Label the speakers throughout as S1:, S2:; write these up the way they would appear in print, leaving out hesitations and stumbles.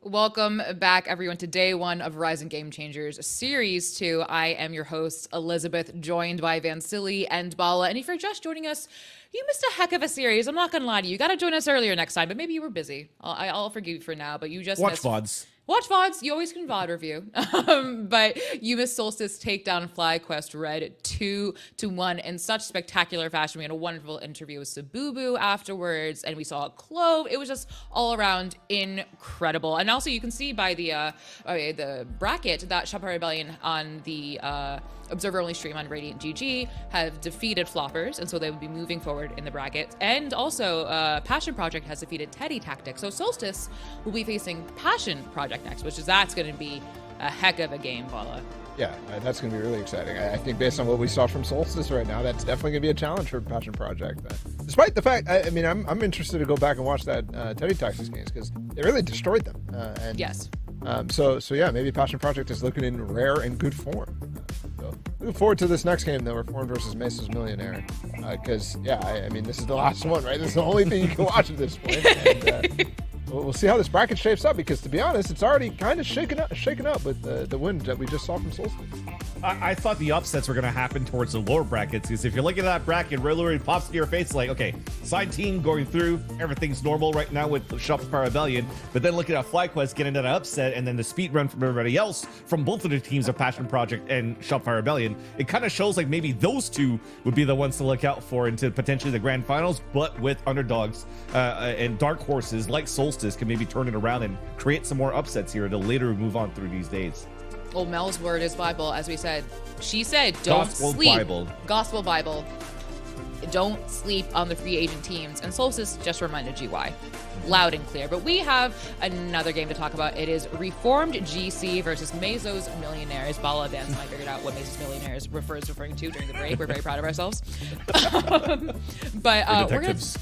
S1: Welcome back, everyone, to day one of Verizon Game Changers Series 2. I am your host, Elizabeth, joined by Vansili and Bala. And if you're just joining us, you missed a heck of a series. I'm not going to lie to you. You got to join us earlier next time, but maybe you were busy. I'll forgive you for now, but you just
S2: Watch VODs.
S1: Watch VODs. You always can VOD review. But you missed Solstice take down FlyQuest Red 2-1 in such spectacular fashion. We had a wonderful interview with Sabubu afterwards, and we saw Clove. It was just all around incredible. And also you can see by the bracket that Shopify Rebellion on the Observer-only stream on Radiant GG have defeated Floppers, and so they would be moving forward in the bracket. And also, Passion Project has defeated Teddy Tactics. So Solstice will be facing Passion Project next, that's going to be a heck of a game, Vala.
S3: Yeah, that's going to be really exciting. I think based on what we saw from Solstice right now, that's definitely going to be a challenge for Passion Project. Despite the fact, I'm interested to go back and watch that Teddy Tactics games because they really destroyed them.
S1: Yes.
S3: So yeah, maybe Passion Project is looking in rare and good form. So looking forward to this next game, though, Reformed versus MESO's Millionaire. Because, this is the last one, right? This is the only thing you can watch at this point. And, we'll see how this bracket shapes up, because to be honest, it's already kind of shaken up with the win that we just saw from Solstice.
S2: I thought the upsets were going to happen towards the lower brackets, because if you're looking at that bracket, really pops to your face like, okay, side team going through, everything's normal right now with Shopify Rebellion, but then looking at FlyQuest getting that upset, and then the speed run from everybody else from both of the teams of Passion Project and Shopify Rebellion, it kind of shows like maybe those two would be the ones to look out for into potentially the grand finals, but with underdogs and dark horses like Solstice can maybe turn it around and create some more upsets here to later move on through these days.
S1: Well, Mel's word is Bible, as we said. She said, don't
S2: Gospel
S1: sleep.
S2: Bible.
S1: Gospel Bible. Don't sleep on the free agent teams. And Solstice just reminded you why. Loud and clear. But we have another game to talk about. It is Reformed GC versus Meso's Millionaires. Bala Vance and I figured out what Meso's Millionaires referring to during the break. We're very proud of ourselves. But we're going to...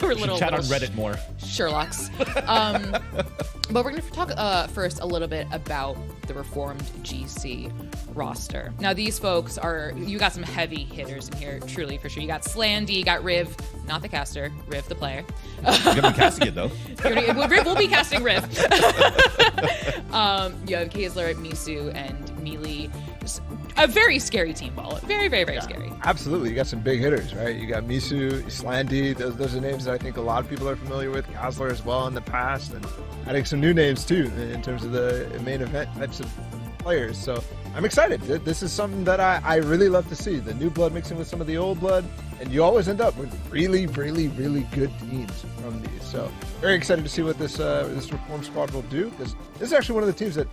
S1: We're little
S2: chat on Reddit more.
S1: Sherlocks. But we're going to talk first a little bit about the Reformed GC roster. Now, these folks you got some heavy hitters in here, truly, for sure. You got Slandy, you got Riv, not the caster, Riv the player.
S2: You're going to be casting it, though.
S1: Riv will be casting Riv. You have Kaysler, Misu, and Melee. A very scary team, Ball. Very, very, very scary.
S3: Absolutely. You got some big hitters, right? You got Misu, Slandy. Those are names that I think a lot of people are familiar with. Kaysler as well in the past. And adding some new names, too, in terms of the main event types of players. So I'm excited. This is something that I really love to see. The new blood mixing with some of the old blood. And you always end up with really, really, really good teams from these. So very excited to see what this Reform squad will do, because this is actually one of the teams that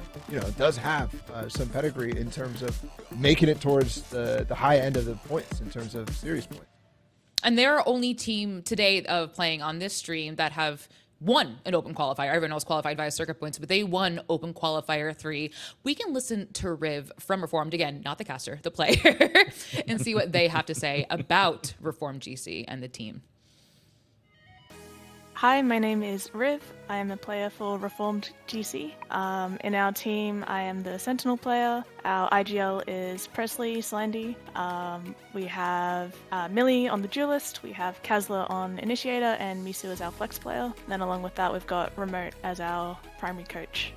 S3: does have some pedigree in terms of making it towards the high end of the points in terms of series points.
S1: And they're our only team today of playing on this stream that have won an open qualifier. Everyone else qualified via circuit points, but they won open qualifier 3. We can listen to Riv from Reformed, again, not the caster, the player, and see what they have to say about Reformed GC and the team.
S4: Hi, my name is Riv. I am a player for Reformed GC. In our team, I am the Sentinel player. Our IGL is Presley, Slandy. We have Millie on the Duelist. We have Kaysler on Initiator, and Misu as our Flex player. And then along with that, we've got Remote as our primary coach.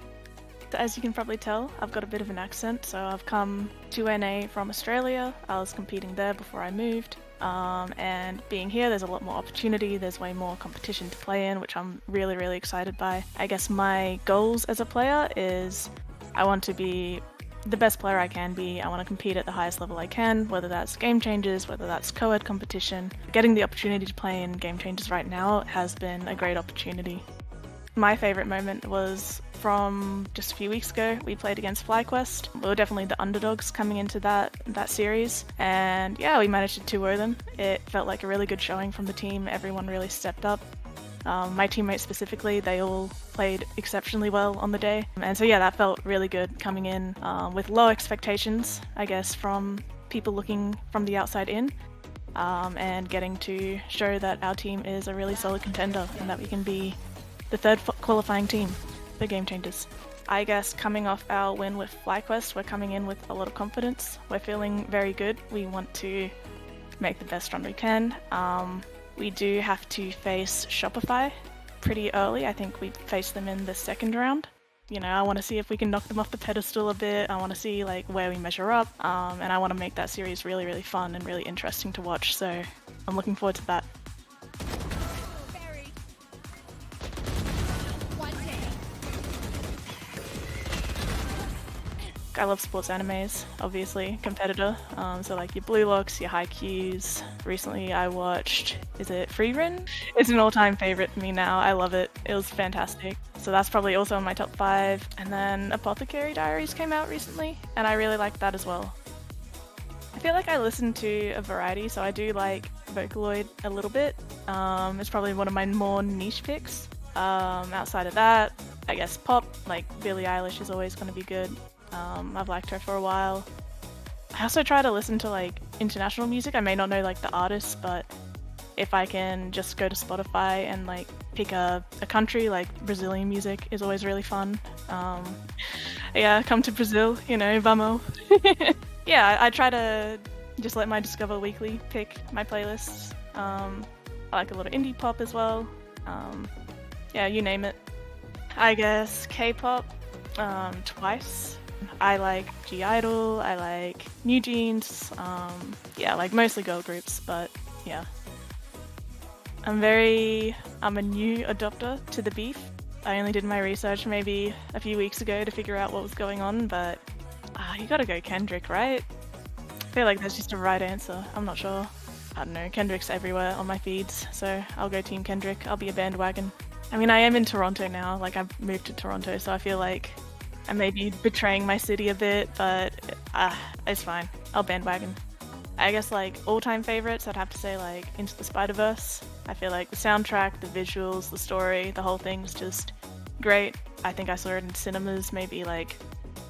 S4: So as you can probably tell, I've got a bit of an accent, so I've come to NA from Australia. I was competing there before I moved. And being here, there's a lot more opportunity, there's way more competition to play in, which I'm really, really excited by. I guess my goals as a player is I want to be the best player I can be. I want to compete at the highest level I can, whether that's Game Changers, whether that's co-ed competition. Getting the opportunity to play in Game Changers right now has been a great opportunity. My favourite moment was from just a few weeks ago. We played against FlyQuest. We were definitely the underdogs coming into that series. And yeah, we managed to 2-0 them. It felt like a really good showing from the team. Everyone really stepped up. My teammates specifically, they all played exceptionally well on the day. And so yeah, that felt really good coming in with low expectations, I guess, from people looking from the outside in. And getting to show that our team is a really solid contender and that we can be the third qualifying team for Game Changers. I guess coming off our win with FlyQuest, we're coming in with a lot of confidence. We're feeling very good. We want to make the best run we can. We do have to face Shopify pretty early. I think we faced them in the second round. You know, I want to see if we can knock them off the pedestal a bit. I want to see like where we measure up, and I want to make that series really, really fun and really interesting to watch. So I'm looking forward to that. I love sports animes, obviously, competitor. So like your Blue Locks, your Haikyuus. Recently I watched, is it Frieren? It's an all-time favorite for me now. I love it. It was fantastic. So that's probably also in my top 5. And then Apothecary Diaries came out recently, and I really liked that as well. I feel like I listen to a variety, so I do like Vocaloid a little bit. It's probably one of my more niche picks. Outside of that, I guess pop, like Billie Eilish is always going to be good. I've liked her for a while. I also try to listen to like international music. I may not know like the artists, but if I can just go to Spotify and like pick a country, like Brazilian music is always really fun. Yeah, come to Brazil, you know, vamos. Yeah, I try to just let my Discover Weekly pick my playlists. I like a lot of indie pop as well. Yeah, you name it. I guess K-pop, Twice. I like G-Idol, I like New Jeans, yeah, like mostly girl groups, but yeah. I'm a new adopter to the beef. I only did my research maybe a few weeks ago to figure out what was going on, but you gotta go Kendrick, right? I feel like that's just a right answer. I'm not sure. I don't know, Kendrick's everywhere on my feeds, so I'll go Team Kendrick. I'll be a bandwagon. I mean, I am in Toronto now, like I've moved to Toronto, so I feel like I may be betraying my city a bit, but it's fine. I'll bandwagon. I guess like all-time favorites, I'd have to say like Into the Spider-Verse. I feel like the soundtrack, the visuals, the story, the whole thing's just great. I think I saw it in cinemas maybe like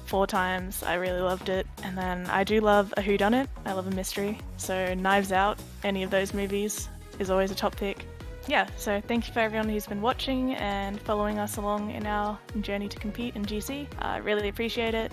S4: 4 times. I really loved it. And then I do love a whodunit. I love a mystery. So Knives Out, any of those movies is always a top pick. Yeah, so thank you for everyone who's been watching and following us along in our journey to compete in GC. I really appreciate it.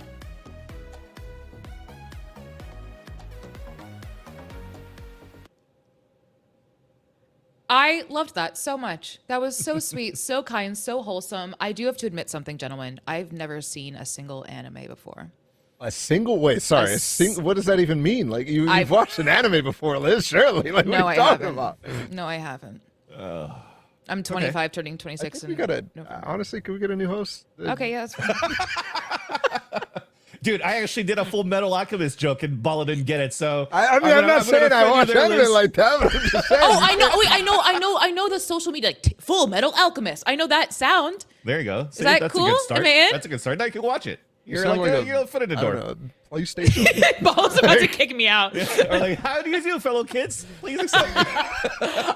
S1: I loved that so much. That was so sweet, so kind, so wholesome. I do have to admit something, gentlemen. I've never seen a single anime before.
S3: A single way? Sorry, what does that even mean? Like you've watched an anime before, Liz? Surely, like
S1: no,
S3: what are you talking about?
S1: No, I haven't. I'm 25, okay. Turning 26.
S3: We gotta, honestly, can we get a new host?
S1: Okay, yeah, that's fine.
S2: Dude, I actually did a Full Metal Alchemist joke and Bala didn't get it. So
S3: I'm not saying I watch anime like that. But I'm just saying.
S1: Oh, I know. Wait, I know the social media like Full Metal Alchemist. I know that sound.
S2: There you go.
S1: See, that's cool? A good
S2: start.
S1: Am I in?
S2: That's a good start. Now you can watch it. You're
S3: like
S2: a foot in the door.
S3: PlayStation.
S1: Ball's about to kick me out.
S2: Or like, how do you do, fellow kids? Please accept me.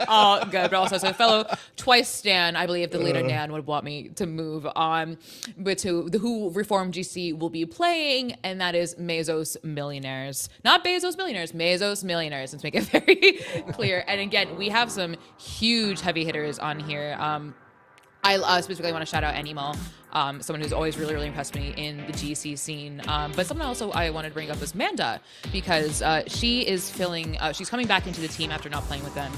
S1: Oh, good. But also, so fellow Twice Stan, I believe the leader Nan would want me to move on, but to who Reformed GC will be playing, and that is Mesos Millionaires. Not Bezos Millionaires, Mesos Millionaires. Let's make it very clear. And again, we have some huge heavy hitters on here. I specifically want to shout out Animal, someone who's always really, really impressed me in the GC scene. But someone also I wanted to bring up is Manda, because she is she's coming back into the team after not playing with them.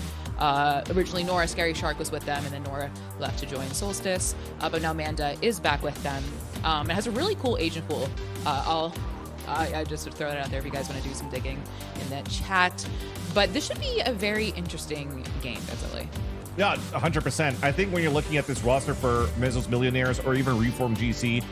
S1: Originally, Nora Scary Shark was with them, and then Nora left to join Solstice. But now Manda is back with them. It has a really cool agent pool. I just throw that out there if you guys want to do some digging in that chat. But this should be a very interesting game, definitely.
S2: Yeah, 100%. I think when you're looking at this roster for Mesos Millionaires or even Reform GC,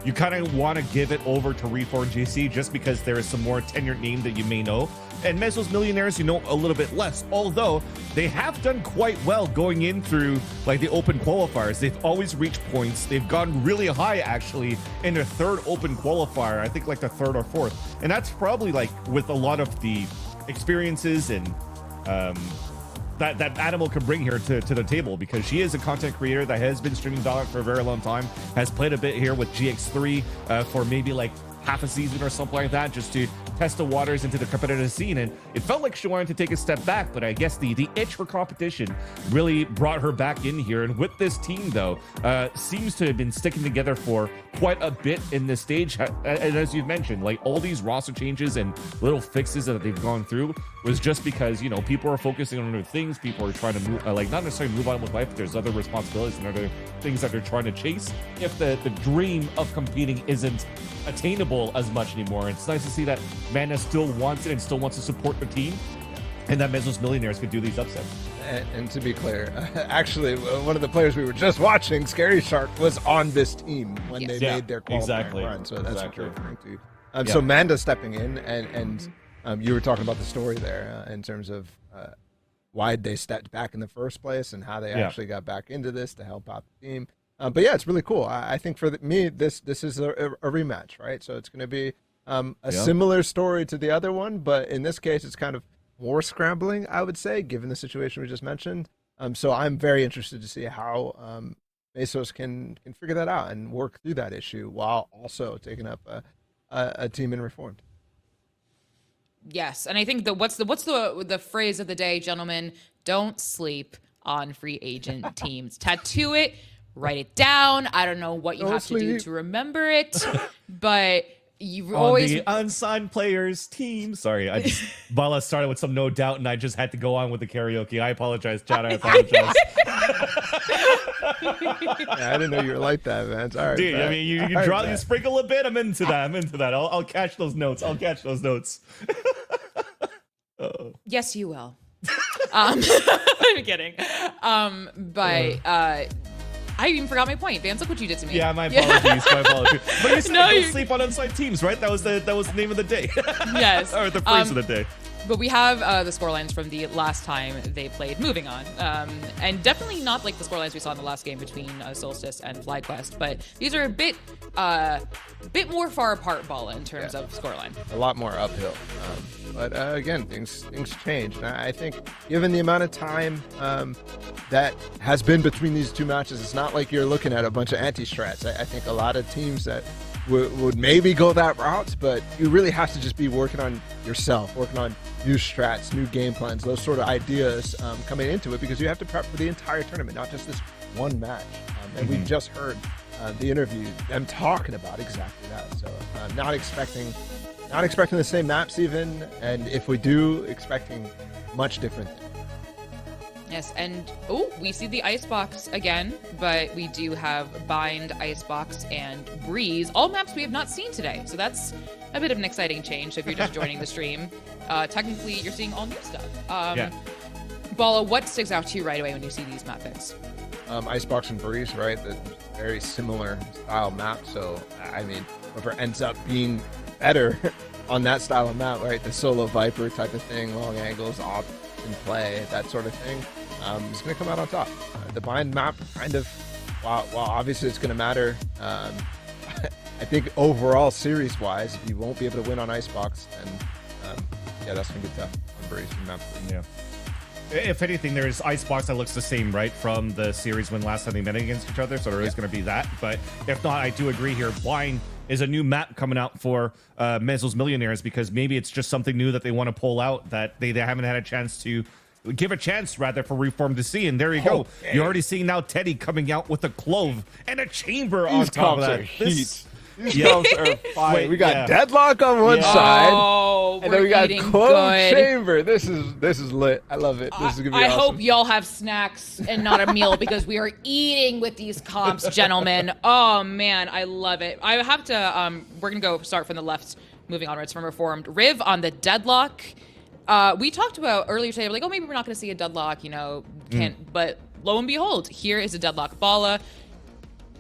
S2: you kind of want to give it over to Reform GC just because there is some more tenured name that you may know. And Mesos Millionaires, you know a little bit less, although they have done quite well going in through like the open qualifiers. They've always reached points. They've gone really high actually in their 3rd open qualifier, I think like the 3rd or 4th. And that's probably like with a lot of the experiences and that Animal can bring here to the table, because she is a content creator that has been streaming Valorant for a very long time, has played a bit here with GX3 for maybe like half a season or something like that, just to test the waters into the competitive scene, and it felt like she wanted to take a step back, but I guess the itch for competition really brought her back in here. And with this team, though, seems to have been sticking together for quite a bit in this stage. And as you've mentioned, like all these roster changes and little fixes that they've gone through was just because, you know, people are focusing on other things. People are trying to move, like not necessarily move on with life, but there's other responsibilities and other things that they're trying to chase. If the dream of competing isn't attainable as much anymore, it's nice to see that Mana still wants it and still wants to support the team, and that MESO's Millionaires could do these upsets.
S3: And to be clear, actually, one of the players we were just watching, Scary Shark, was on this team when they made their qualifying run. So that's what you're referring to. So Manda stepping in, and you were talking about the story there in terms of why they stepped back in the first place and how they actually got back into this to help out the team. But yeah, it's really cool. I think for me, this is a rematch, right? So it's going to be a similar story to the other one, but in this case, it's kind of more scrambling, I would say, given the situation we just mentioned. So I'm very interested to see how MESOs can figure that out and work through that issue while also taking up a team in Reformed.
S1: Yes, and I think what's the phrase of the day, gentlemen? Don't sleep on free agent teams. Tattoo it, write it down. I don't know what you have to do to remember it, but you always
S2: the unsigned players team. Sorry, Bala started with some no doubt, and I just had to go on with the karaoke. I apologize, chat. I apologize.
S3: I didn't know you were like that, man. All right,
S2: dude. I mean, you sprinkle a bit. I'm into that. I'll catch those notes.
S1: Yes, you will. I'm kidding. I even forgot my point. Vance, look what you did to me.
S2: Yeah, my apologies. But you said don't sleep on unsigned teams, right? That was the name of the day.
S1: Yes.
S2: Or the phrase of the day.
S1: But we have the scorelines from the last time they played. Moving on. And definitely not like the scorelines we saw in the last game between Solstice and FlyQuest, but these are a bit more far apart, Bala, in terms of scoreline.
S3: A lot more uphill. But again, things change. And I think given the amount of time that has been between these two matches, it's not like you're looking at a bunch of anti-strats. I think a lot of teams that would maybe go that route, but you really have to just be working on yourself, working on new strats, new game plans, those sort of ideas coming into it, because you have to prep for the entire tournament, not just this one match. And we just heard the interview, them talking about exactly that. So not expecting the same maps even, and if we do, expecting much different things.
S1: Yes, and we see the Icebox again, but we do have Bind, Icebox, and Breeze, all maps we have not seen today. So that's a bit of an exciting change. So if you're just joining the stream, technically you're seeing all new stuff. Bala, what sticks out to you right away when you see these map picks?
S3: Icebox and Breeze, right? The very similar style map. So I mean, whoever ends up being better on that style of map, right? The solo Viper type of thing, long angles, off in play, that sort of thing, is going to come out on top. The Bind map, kind of, while obviously it's going to matter, I think overall series-wise, you won't be able to win on Icebox, and that's going to be tough on Breeze and map.
S2: Yeah. If anything, there's Icebox that looks the same, right, from the series when last time they met against each other, so there is going to be that. But if not, I do agree here. Blind is a new map coming out for MESO's Millionaires, because maybe it's just something new that they want to pull out that they haven't had a chance to give a chance, rather, for Reform to see. And there you go. You're already seeing now Teddy coming out with a Clove and a Chamber on top of that.
S3: These comps are fire. We got Deadlock on one side, and then we got Clove Chamber. This is lit. I love it. This is gonna be awesome.
S1: I hope y'all have snacks and not a meal, because we are eating with these comps, gentlemen. Oh man, I love it. I have to. We're gonna go start from the left, moving onwards from Reformed. Riv on the Deadlock. We talked about earlier today. We're like, maybe we're not gonna see a Deadlock. But lo and behold, here is a Deadlock. Bala.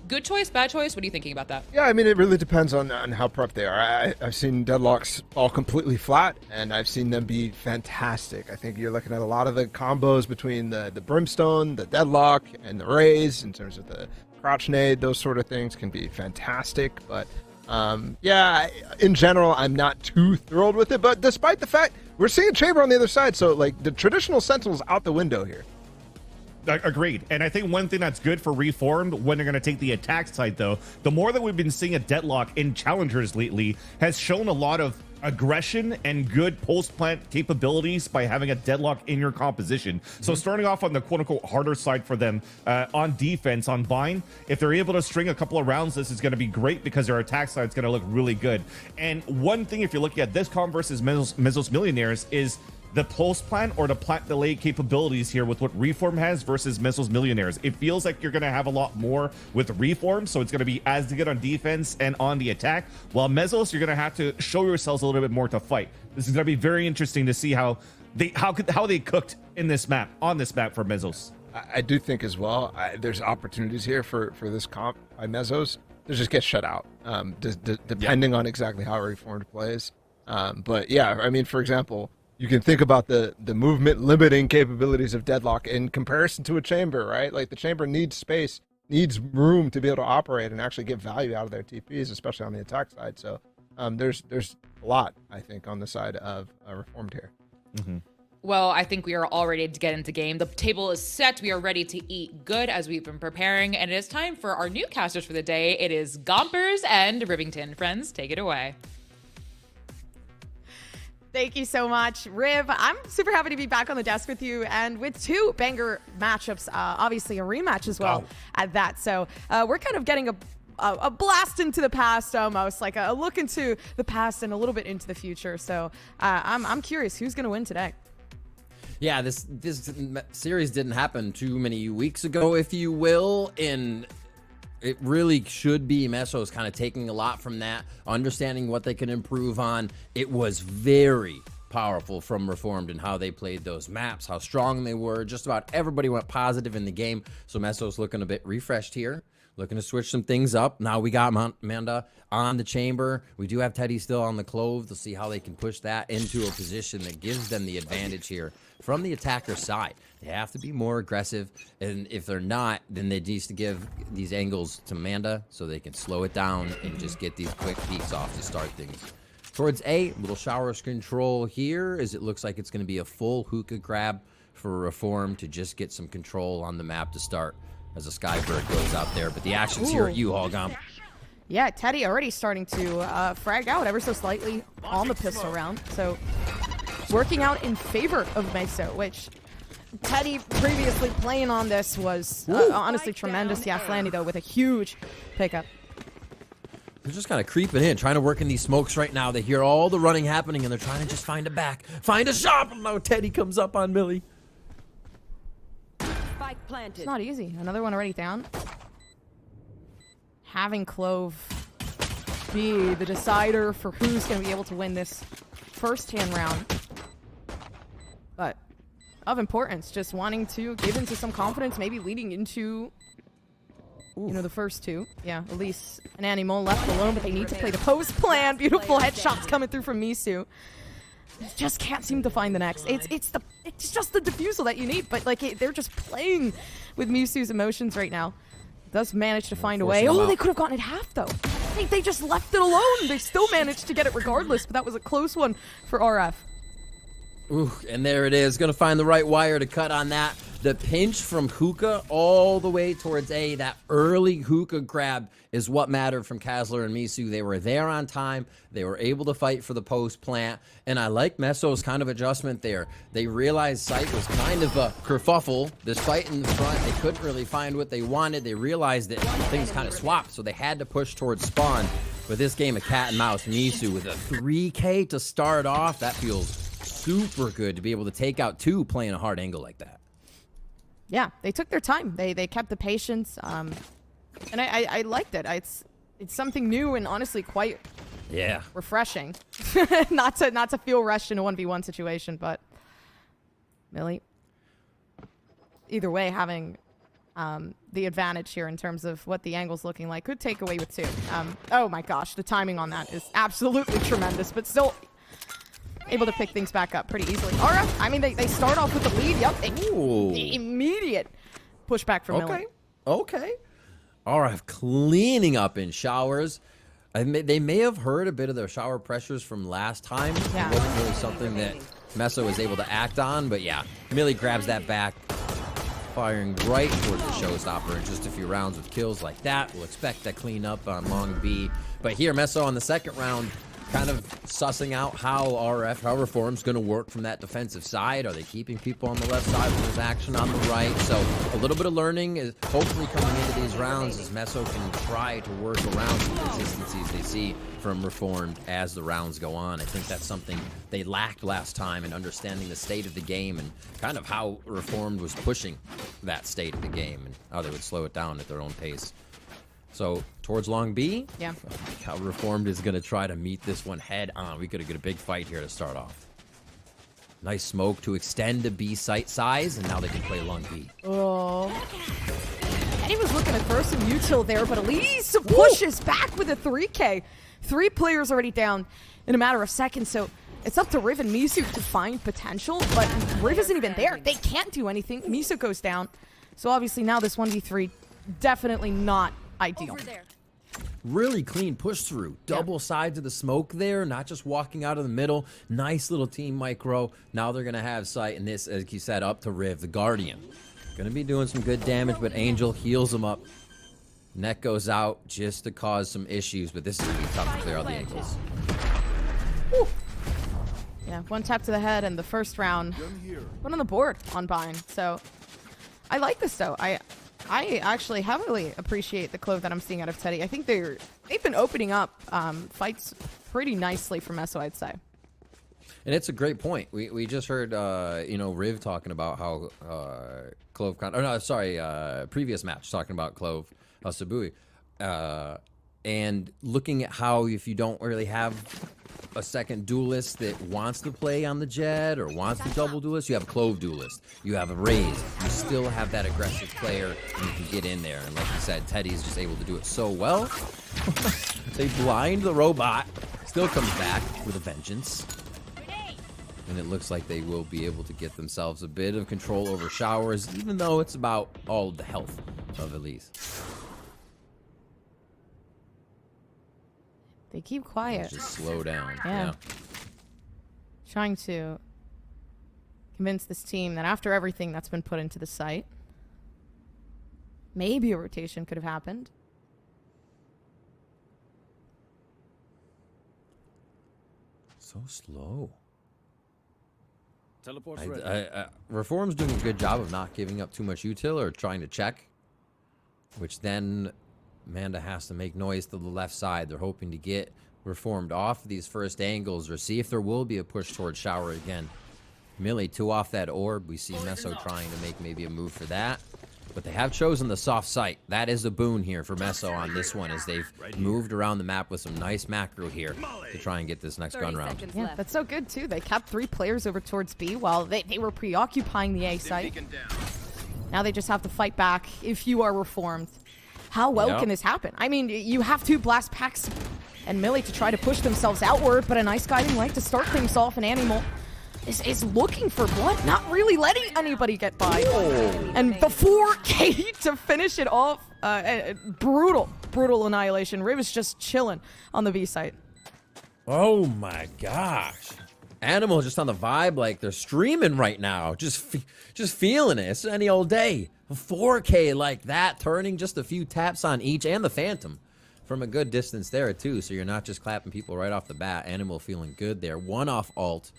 S1: Good choice, bad choice? What are you thinking about that?
S3: Yeah, I mean, it really depends on how prepped they are. I've seen Deadlocks fall completely flat, and I've seen them be fantastic. I think you're looking at a lot of the combos between the Brimstone, the Deadlock, and the Rays in terms of the Crouch Nade. Those sort of things can be fantastic. But, in general, I'm not too thrilled with it. But despite the fact, we're seeing Chamber on the other side. So, like, the traditional Sentinel's out the window here.
S2: Agreed. And I think one thing that's good for Reformed when they're going to take the attack side, though, the more that we've been seeing a deadlock in challengers lately has shown a lot of aggression and good post plant capabilities by having a deadlock in your composition. So starting off on the quote unquote harder side for them on defense on Vine, if they're able to string a couple of rounds, this is going to be great because their attack side is going to look really good. And one thing, if you're looking at this comp versus Mesos Millionaires, is the post plant or the plant delay capabilities here with what Reform has versus Mesos Millionaires. It feels like you're going to have a lot more with Reform, so it's going to be as good on defense and on the attack, while Mesos, you're going to have to show yourselves a little bit more to fight. This is going to be very interesting to see how they cooked in this map, on this map for Mesos.
S3: I do think as well, there's opportunities here for this comp by Mesos to just get shut out, depending on exactly how Reformed plays. But yeah, I mean, for example, you can think about the movement limiting capabilities of Deadlock in comparison to a Chamber, right? Like the Chamber needs space, needs room to be able to operate and actually get value out of their TPs, especially on the attack side. So there's a lot, I think, on the side of Reformed here.
S1: Well, I think we are all ready to get into game. The table is set. We are ready to eat good as we've been preparing. And it is time for our new casters for the day. It is Gompers and Rivington. Friends, take it away.
S5: Thank you so much, Riv. I'm super happy to be back on the desk with you and with two banger matchups, obviously a rematch as well at that. So we're kind of getting a blast into the past, almost like a look into the past and a little bit into the future. So I'm curious who's going to win today.
S6: Yeah, this series didn't happen too many weeks ago, if you will, and it really should be Mesos kind of taking a lot from that, understanding what they can improve on. It was very powerful from Reformed and how they played those maps, how strong they were. Just about everybody went positive in the game. So Mesos looking a bit refreshed here, looking to switch some things up. Now we got Amanda on the Chamber. We do have Teddy still on the Clove. To see how they can push that into a position that gives them the advantage here from the attacker side. They have to be more aggressive, and if they're not, then they need to give these angles to Amanda so they can slow it down and just get these quick peeks off to start things. Towards A, little showers control here, as it looks like it's going to be a full hookah grab for Reform to just get some control on the map to start as a Skybird goes out there. But the action's here at U-Haul, Gomp.
S5: Yeah, Teddy already starting to frag out ever so slightly on the pistol round. So working out in favor of Meso, which Teddy previously playing on this was honestly tremendous. Yeah, Flandy though with a huge pickup.
S6: They're just kind of creeping in, trying to work in these smokes right now. They hear all the running happening, and they're trying to just find a back, find a shot. And now Teddy comes up on Millie.
S7: Spike planted.
S5: It's not easy. Another one already down. Having Clove be the decider for who's going to be able to win this first-hand round. But of importance, just wanting to give into some confidence, maybe leading into, you know, the first two. Yeah, Elise and Animal left alone, but they need to play the post plan. Beautiful headshots coming through from Misu. Just can't seem to find the next. It's just the defusal that you need, but like they're just playing with Misu's emotions right now. Does manage to find a way. Oh, they could have gotten it half though. They just left it alone. They still managed to get it regardless, but that was a close one for RF.
S6: Ooh, and there it is. Going to find the right wire to cut on that. The pinch from Hookah all the way towards A. That early Hookah grab is what mattered from Kazler and Misu. They were there on time. They were able to fight for the post plant. And I like Meso's kind of adjustment there. They realized Sight was kind of a kerfuffle. This fight in the front, they couldn't really find what they wanted. They realized that things kind of swapped, so they had to push towards spawn. But this game of cat and mouse, Misu with a 3K to start off, that feels super good to be able to take out two playing a hard angle like that.
S5: Yeah, they took their time. They kept the patience, and I liked it. It's something new and honestly quite refreshing. not to feel rushed in a 1v1 situation, but Millie, either way, having the advantage here in terms of what the angle's looking like could take away with two. Oh my gosh, the timing on that is absolutely tremendous, but still able to pick things back up pretty easily. RF, I mean, they start off with the lead. Yep. The immediate pushback from Millie.
S6: Okay. RF cleaning up in showers. They may have heard a bit of the shower pressures from last time.
S5: Yeah.
S6: It wasn't really something that Meso was able to act on, but yeah, Millie grabs that back. firing right towards the showstopper in just a few rounds with kills like that. We'll expect that cleanup on long B. But here, MESO on the second round, kind of sussing out how Reform's going to work from that defensive side. Are they keeping people on the left side when there's action on the right? So a little bit of learning is hopefully coming into these rounds as MESO can try to work around the consistencies they see from Reformed as the rounds go on. I think that's something they lacked last time in understanding the state of the game and kind of how Reformed was pushing that state of the game and how they would slow it down at their own pace. So towards long B,
S5: yeah.
S6: How Reformed is going to try to meet this one head on. We could get a big fight here to start off. Nice smoke to extend the B site size, and now they can play long B.
S5: Oh. And he was looking to throw some util there, but Elise pushes back with a 3K. 3 players already down in a matter of seconds, so it's up to Riv and MESO to find potential, but Riv isn't even there. They can't do anything. MESO goes down. So obviously now this 1v3, definitely not ideal.
S6: Really clean push through. Double sides of the smoke there, not just walking out of the middle. Nice little team micro. Now they're going to have sight, and this, as you said, up to Riv, the Guardian. Going to be doing some good damage, but Angel heals him up. Neck goes out just to cause some issues, but this is going to be tough to clear all the ankles.
S5: Woo. Yeah, 1 tap to the head, and the first round went on the board on Bind. So I like this, though. I actually heavily appreciate the Clove that I'm seeing out of Teddy. I think they've been opening up fights pretty nicely for MESO, I'd say.
S6: And it's a great point. We just heard, Riv talking about how Clove... previous match talking about Clove Sabui. And looking at how if you don't really have a second duelist that wants to play on the Jet or wants to double duelist, you have a Clove duelist. You have a Raze. You still have that aggressive player and you can get in there. And like you said, Teddy's just able to do it so well. They blind the robot. Still comes back with a vengeance. And it looks like they will be able to get themselves a bit of control over showers, even though it's about all the health of Elise.
S5: They keep quiet.
S6: Just slow down.
S5: Yeah. Trying to convince this team that after everything that's been put into the site, maybe a rotation could have happened.
S6: So slow.
S7: Teleport's ready.
S6: Reform's doing a good job of not giving up too much util or trying to check, which then Amanda has to make noise to the left side. They're hoping to get Reformed off these first angles or see if there will be a push towards shower again. Millie 2 off that orb. We see MESO trying to make maybe a move for that. But they have chosen the soft site. That is a boon here for MESO on this one as they've moved around the map with some nice macro here to try and get this next gun round.
S5: Yeah, that's so good too. They kept 3 players over towards B while they were preoccupying the A site. Now they just have to fight back if you are Reformed. How well can this happen? I mean, you have 2 blast packs and Millie to try to push themselves outward, but a nice guiding light to start things off. An Animal is looking for blood, not really letting anybody get by. And the 4K to finish it off. Brutal annihilation. Riv is just chilling on the B site.
S6: Oh my gosh. Animal just on the vibe like they're streaming right now. Just feeling it. It's any old day. A 4K like that, turning just a few taps on each, and the Phantom from a good distance there too, so you're not just clapping people right off the bat. Animal feeling good there. 1 off ult.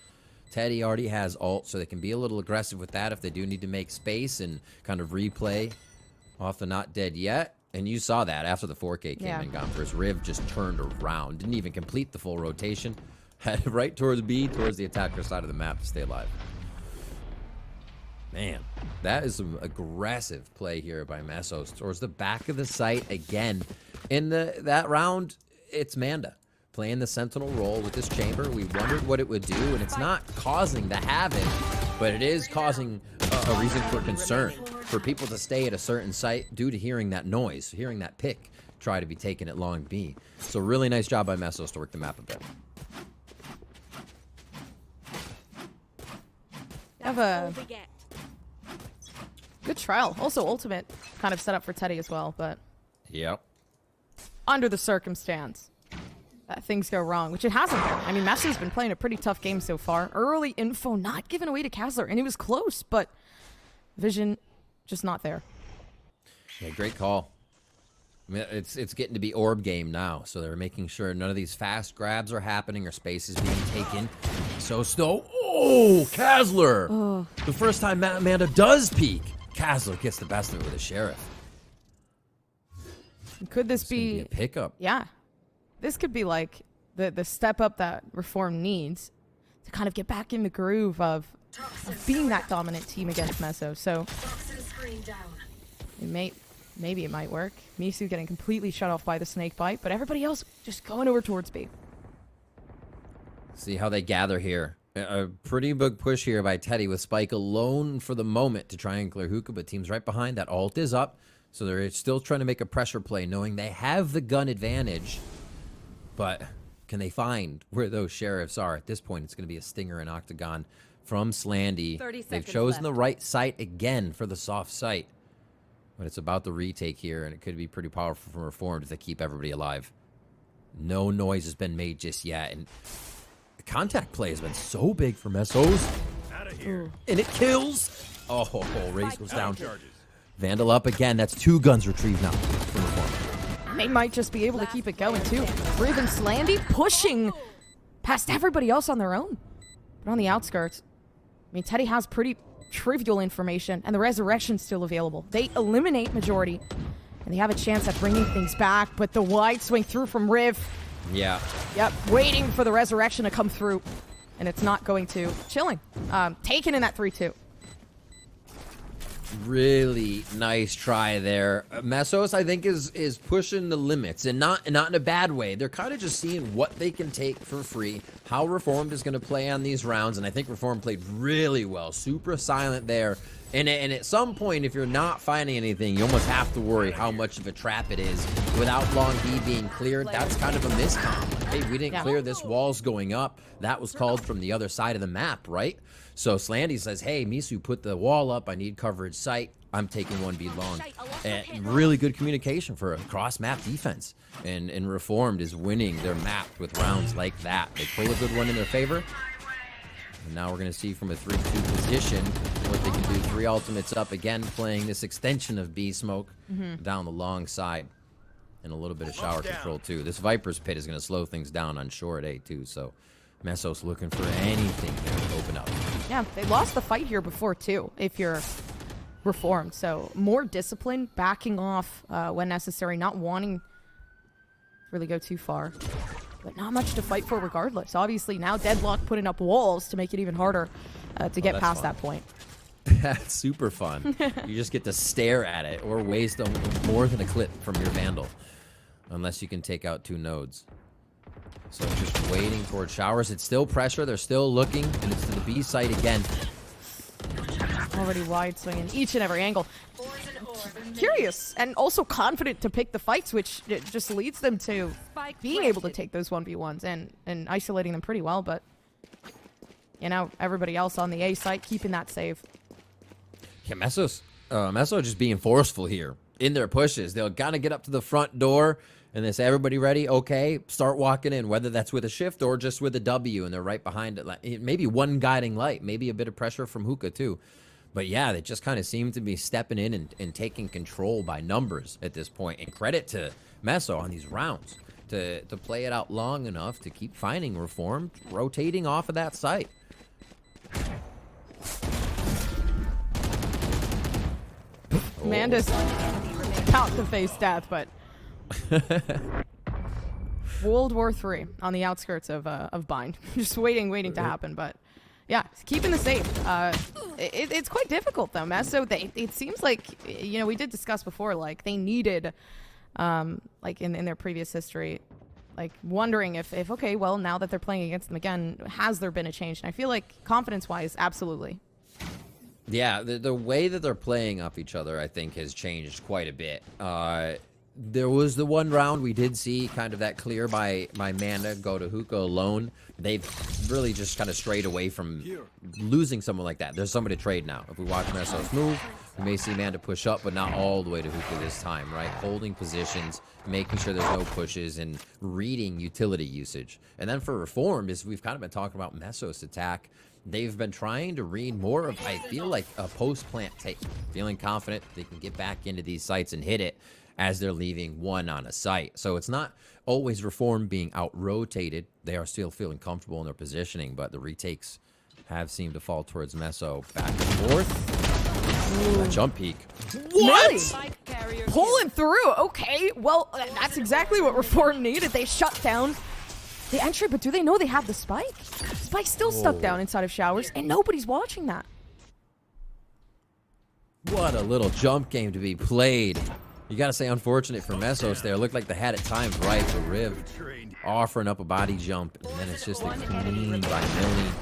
S6: Teddy already has ult, so they can be a little aggressive with that if they do need to make space and kind of replay off the not dead yet. And you saw that after the 4K came and gone first. Riv just turned around. Didn't even complete the full rotation. Head right towards B, towards the attacker side of the map to stay alive. Man, that is some aggressive play here by MESO towards the back of the site again. In that round, it's Manda playing the Sentinel role with this chamber. We wondered what it would do, and it's not causing the havoc, but it is causing a reason for concern for people to stay at a certain site due to hearing that noise, hearing that pick try to be taken at long B. So really nice job by MESO to work the map a bit.
S5: Have a good trial. Also ultimate kind of set up for Teddy as well, but
S6: Yep.
S5: under the circumstance that things go wrong, which it hasn't been. I mean, MESO's been playing a pretty tough game so far. Early info not given away to Kazler, and it was close, but Vision just not there.
S6: Yeah, great call. I mean, it's getting to be orb game now, so they're making sure none of these fast grabs are happening or space is being taken. So Snow, oh, Kazler!
S5: Oh.
S6: The first time Amanda does peek, Kazler gets the best of it with a Sheriff.
S5: Could this
S6: It's gonna be
S5: be
S6: a pickup?
S5: Yeah, this could be like the step up that Reform needs to kind of get back in the groove of being that dominant team against MESO. So maybe it might work. MESO getting completely shut off by the snake bite, but everybody else just going over towards B.
S6: See how they gather here. A pretty big push here by Teddy with Spike alone for the moment to try and clear Hookah, but team's right behind. That ult is up, so they're still trying to make a pressure play, knowing they have the gun advantage. But can they find where those Sheriffs are? At this point, it's going to be a Stinger and Octagon from Slandy. They've chosen the right site again for the soft site. But it's about the retake here, and it could be pretty powerful from Reformed if they keep everybody alive. No noise has been made just yet, and the contact play has been so big for Mesos. And it kills. Oh, Raze goes down. Vandal up again. That's 2 guns retrieved now from Reformed.
S5: They might just be able to keep it going too. Riv and Slandy pushing past everybody else on their own. But on the outskirts, I mean, Teddy has pretty trivial information, and the resurrection's still available. They eliminate majority, and they have a chance at bringing things back, but the wide swing through from Riv.
S6: Yeah.
S5: Yep, waiting for the resurrection to come through, and it's not going to. Chilling. Taken in that 3-2.
S6: Really nice try there. Mesos, I think, is pushing the limits, and not in a bad way. They're kind of just seeing what they can take for free, how Reformed is going to play on these rounds, and I think Reformed played really well. Super silent there. And at some point, if you're not finding anything, you almost have to worry how much of a trap it is. Without long B being cleared, that's kind of a miscom. Hey, we didn't clear this, wall's going up. That was called from the other side of the map, right? So Slandy says, hey, MESO, put the wall up. I need coverage site. I'm taking 1B long. And really good communication for a cross-map defense. And Reformed is winning their map with rounds like that. They pull a good one in their favor. And now we're going to see from a 3-2 position what they can do. 3 ultimates up again, playing this extension of B smoke down the long side. And a little bit of shower control, too. This Viper's Pit is going to slow things down on short A, too. So Mesos looking for anything here to open up.
S5: Yeah, they lost the fight here before, too, if you're Reformed. So more discipline, backing off when necessary, not wanting to really go too far. But not much to fight for regardless. Obviously, now Deadlock putting up walls to make it even harder to get past that point.
S6: That's super fun. You just get to stare at it or waste more than a clip from your Vandal. Unless you can take out 2 nodes. So just waiting towards showers. It's still pressure. They're still looking, and it's to the B site again.
S5: Already wide swinging each and every angle. Curious and also confident to pick the fights, which it just leads them to being able to take those 1v1s and isolating them pretty well. But, you know, everybody else on the A site keeping that safe.
S6: Yeah, Meso just being forceful here in their pushes. They'll kind of get up to the front door, and they say, everybody ready? Okay, start walking in, whether that's with a shift or just with a W, and they're right behind it. Maybe one guiding light, maybe a bit of pressure from Hookah, too. But yeah, they just kind of seem to be stepping in and taking control by numbers at this point. And credit to Meso on these rounds to play it out long enough to keep finding Reformed, rotating off of that site.
S5: Amanda's about to face death, but World War III on the outskirts of Bind. Just waiting to happen, but yeah, keeping the safe. It's quite difficult though, MESO. It seems like, you know, we did discuss before, like they needed, like in their previous history, like wondering if okay, well, now that they're playing against them again, has there been a change? And I feel like confidence-wise, absolutely. Yeah,
S6: the way that they're playing off each other, I think, has changed quite a bit. there was the one round we did see kind of that clear by Manda go to Hookah alone. They've really just kind of strayed away from losing someone like that. There's somebody to trade now. If we watch MESO's move, we may see Manda push up, but not all the way to Hookah this time, right? Holding positions, making sure there's no pushes, and reading utility usage. And then for Reformed, is we've kind of been talking about MESO's attack. They've been trying to read more of, I feel like, a post-plant take. Feeling confident they can get back into these sites and hit it as they're leaving one on a site. So it's not always Reform being out-rotated. They are still feeling comfortable in their positioning, but the retakes have seemed to fall towards MESO. Back and forth. A jump peek.
S5: What? Pulling through. Okay, well, that's exactly what Reform needed. They shut down the entry, but do they know they have the spike? Spike's still stuck down inside of Showers, and nobody's watching that.
S6: What a little jump game to be played. You gotta say, unfortunate for Mesos there. Looked like they had it timed right. The Riv offering up a body jump, and then it's just a clean by Millie.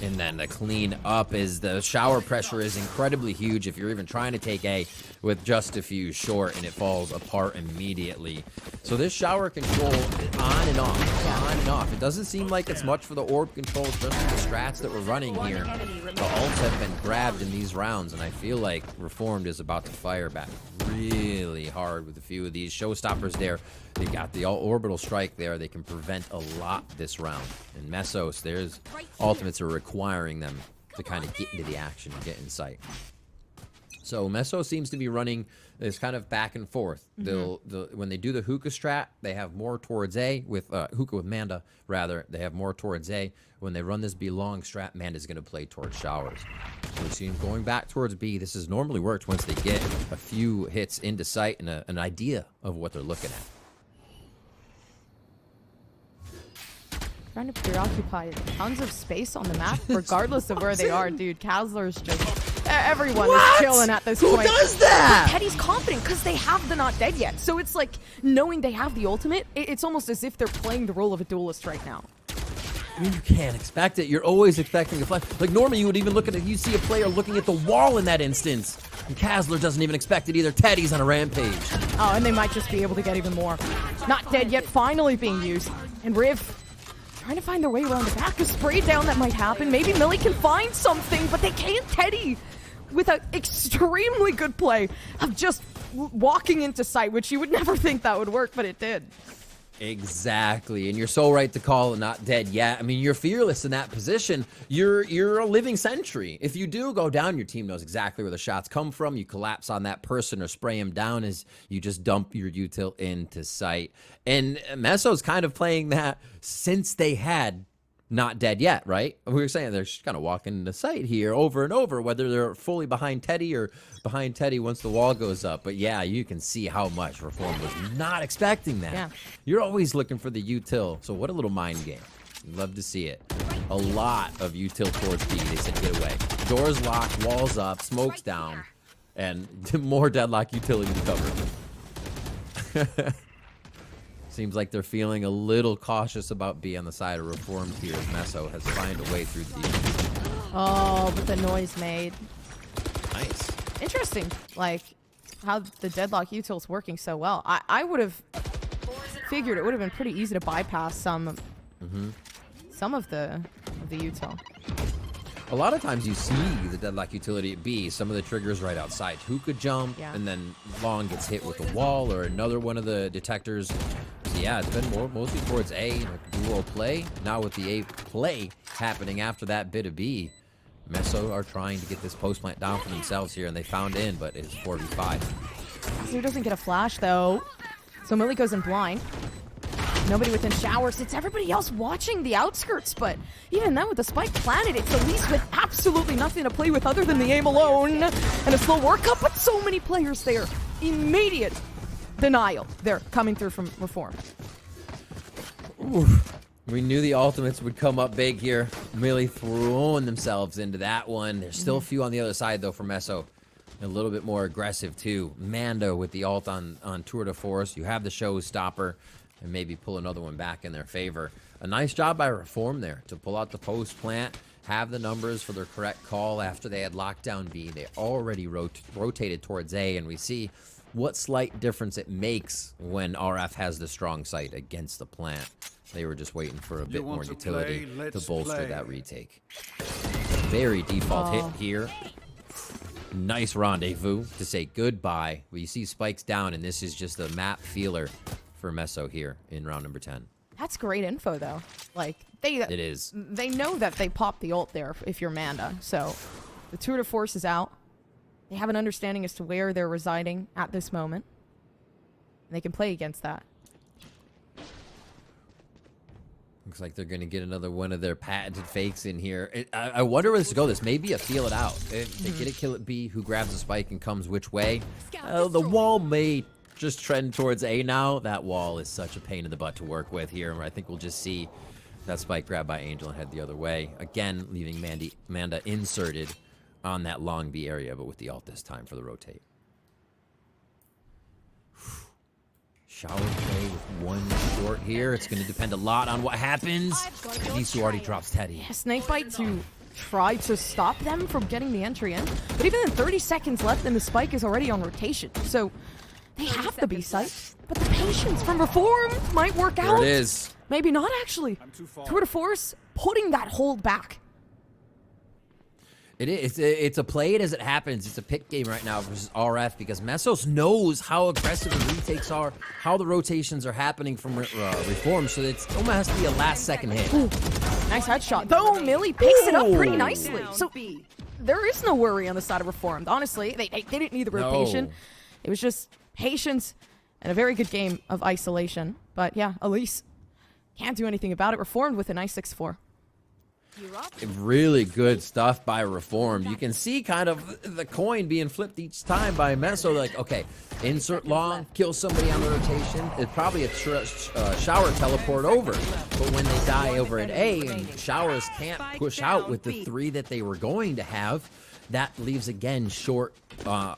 S6: And then the clean up is the shower pressure is incredibly huge if you're even trying to take A with just a few short, and it falls apart immediately. So this shower control is on and off. It doesn't seem like it's much for the orb control, just the strats that we're running here. The ults have been grabbed in these rounds, and I feel like Reformed is about to fire back really hard with a few of these showstoppers there. They got the orbital strike there. They can prevent a lot this round. And Mesos, there's ultimates are requiring them to kind of get into the action and get in sight. So Meso seems to be running this kind of back and forth. When they do the Hookah strat, they have more towards A with Hookah with Manda, rather. They have more towards A. When they run this B long strat, Manda's going to play towards Showers. We see him going back towards B. This has normally worked once they get a few hits into sight and an idea of what they're looking at.
S5: Trying to preoccupy tons of space on the map, regardless of where they are, dude. Kazler's just... Everyone is chilling at this point.
S6: Who does that?
S5: But Teddy's confident because they have the not dead yet. So it's like, knowing they have the ultimate, it's almost as if they're playing the role of a duelist right now.
S6: I mean, you can't expect it. You're always expecting a flash. Like, normally you would even look at it, you see a player looking at the wall in that instance. And Kazler doesn't even expect it either. Teddy's on a rampage.
S5: Oh, and they might just be able to get even more. Not dead yet, finally being used. And Riv trying to find their way around the back. A spray down that might happen. Maybe Millie can find something, but they can't. Teddy with an extremely good play of just walking into sight, which you would never think that would work, but it did.
S6: Exactly, and you're so right to call it not dead yet. I mean, you're fearless in that position. You're a living sentry. If you do go down, your team knows exactly where the shots come from. You collapse on that person or spray him down as you just dump your util into sight. And Meso's kind of playing that since they had not dead yet, right? We were saying they're just kind of walking into sight here over and over, whether they're fully behind Teddy or behind Teddy once the wall goes up. But yeah, you can see how much Reform was not expecting that.
S5: Yeah.
S6: You're always looking for the util. So what a little mind game. Love to see it. A lot of util towards B. They said get away. Doors locked, walls up, smokes down, and more deadlock utility to cover. Seems like they're feeling a little cautious about B on the side of Reformed here as Meso has found a way through the defense.
S5: Oh, but the noise made.
S6: Nice.
S5: Interesting, like, how the deadlock util's working so well. I would have figured it would have been pretty easy to bypass some of the util.
S6: A lot of times you see the deadlock utility at B, some of the triggers right outside. Hookah jump, and then Long gets hit with a wall or another one of the detectors. So yeah, it's been mostly towards A, like duo play. Now with the A play happening after that bit of B, Meso are trying to get this post plant down for themselves here, and they found in, but it's 4v5.
S5: Who doesn't get a flash though? So Millie goes in blind. Nobody within Showers. It's everybody else watching the outskirts, but even then with the spike planted, it's Elise with absolutely nothing to play with other than the aim alone and a slow workup, but so many players there. Immediate denial. They're coming through from Reform.
S6: Oof. We knew the ultimates would come up big here. Really throwing themselves into that one. There's still a few on the other side, though, for Meso. A little bit more aggressive, too. Mando with the ult on Tour de Force. You have the showstopper, and maybe pull another one back in their favor. A nice job by Reform there to pull out the post plant, have the numbers for their correct call after they had locked down B. They already rotated towards A, and we see what slight difference it makes when RF has the strong site against the plant. They were just waiting for a bit more utility to bolster that retake. Very default hit here. Nice rendezvous to say goodbye. Well, you see spikes down, and this is just a map feeler for MESO here in round number 10.
S5: That's great info, though. Like,
S6: It is.
S5: They know that they pop the ult there if you're Manda. So the tour de force is out. They have an understanding as to where they're residing at this moment. And they can play against that.
S6: Looks like they're going to get another one of their patented fakes in here. I wonder where this will go. This may be a feel it out. If they get a kill at B, who grabs the spike and comes which way? The wall may just trend towards A now. That wall is such a pain in the butt to work with here. I think we'll just see that spike grabbed by Angel and head the other way. Again, leaving Manda inserted on that long B area, but with the ult this time for the rotate. Shower play with one short here. It's going to depend a lot on what happens. MESO already drops Teddy.
S5: Yeah, Snakebite to try to stop them from getting the entry in. But even in 30 seconds left, and the spike is already on rotation. So they have the B site, but the patience from Reform might work out.
S6: There it is.
S5: Maybe not, actually. Tour de force putting that hold back.
S6: It's a play it as it happens. It's a pick game right now versus RF because MESO knows how aggressive the retakes are, how the rotations are happening from Reform, so it almost has to be a last-second hit.
S5: Ooh, nice headshot. Though Millie picks it up pretty nicely. So there is no worry on the side of Reformed. Honestly, they didn't need the rotation. It was just patience and a very good game of isolation. But yeah, Elise can't do anything about it. Reformed with a nice 6-4.
S6: Really good stuff by Reformed. You can see kind of the coin being flipped each time by MESO. Like, okay, insert long, kill somebody on the rotation. It's probably a shower teleport over. But when they die over at A and showers can't push out with the 3 that they were going to have, that leaves again short on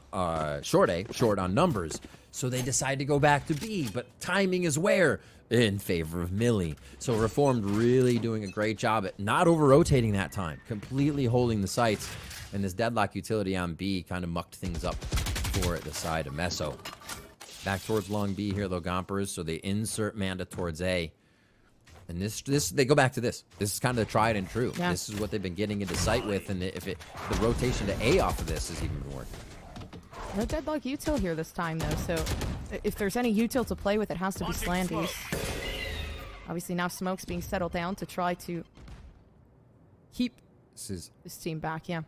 S6: numbers. So they decide to go back to B, but timing is where? In favor of Millie. So Reformed really doing a great job at not over-rotating that time, completely holding the sights, and this deadlock utility on B kind of mucked things up for the side of MESO. Back towards long B here, though, Gompers, so they insert Manda towards A. And this they go back to this. This is kind of the tried and true. Yeah. This is what they've been getting into sight with, and if the rotation to A off of this has even been working.
S5: No deadlock util here this time, though, so if there's any util to play with, it has to be Slandy's. Obviously, now Smoke's being settled down to try to keep this team back, yeah.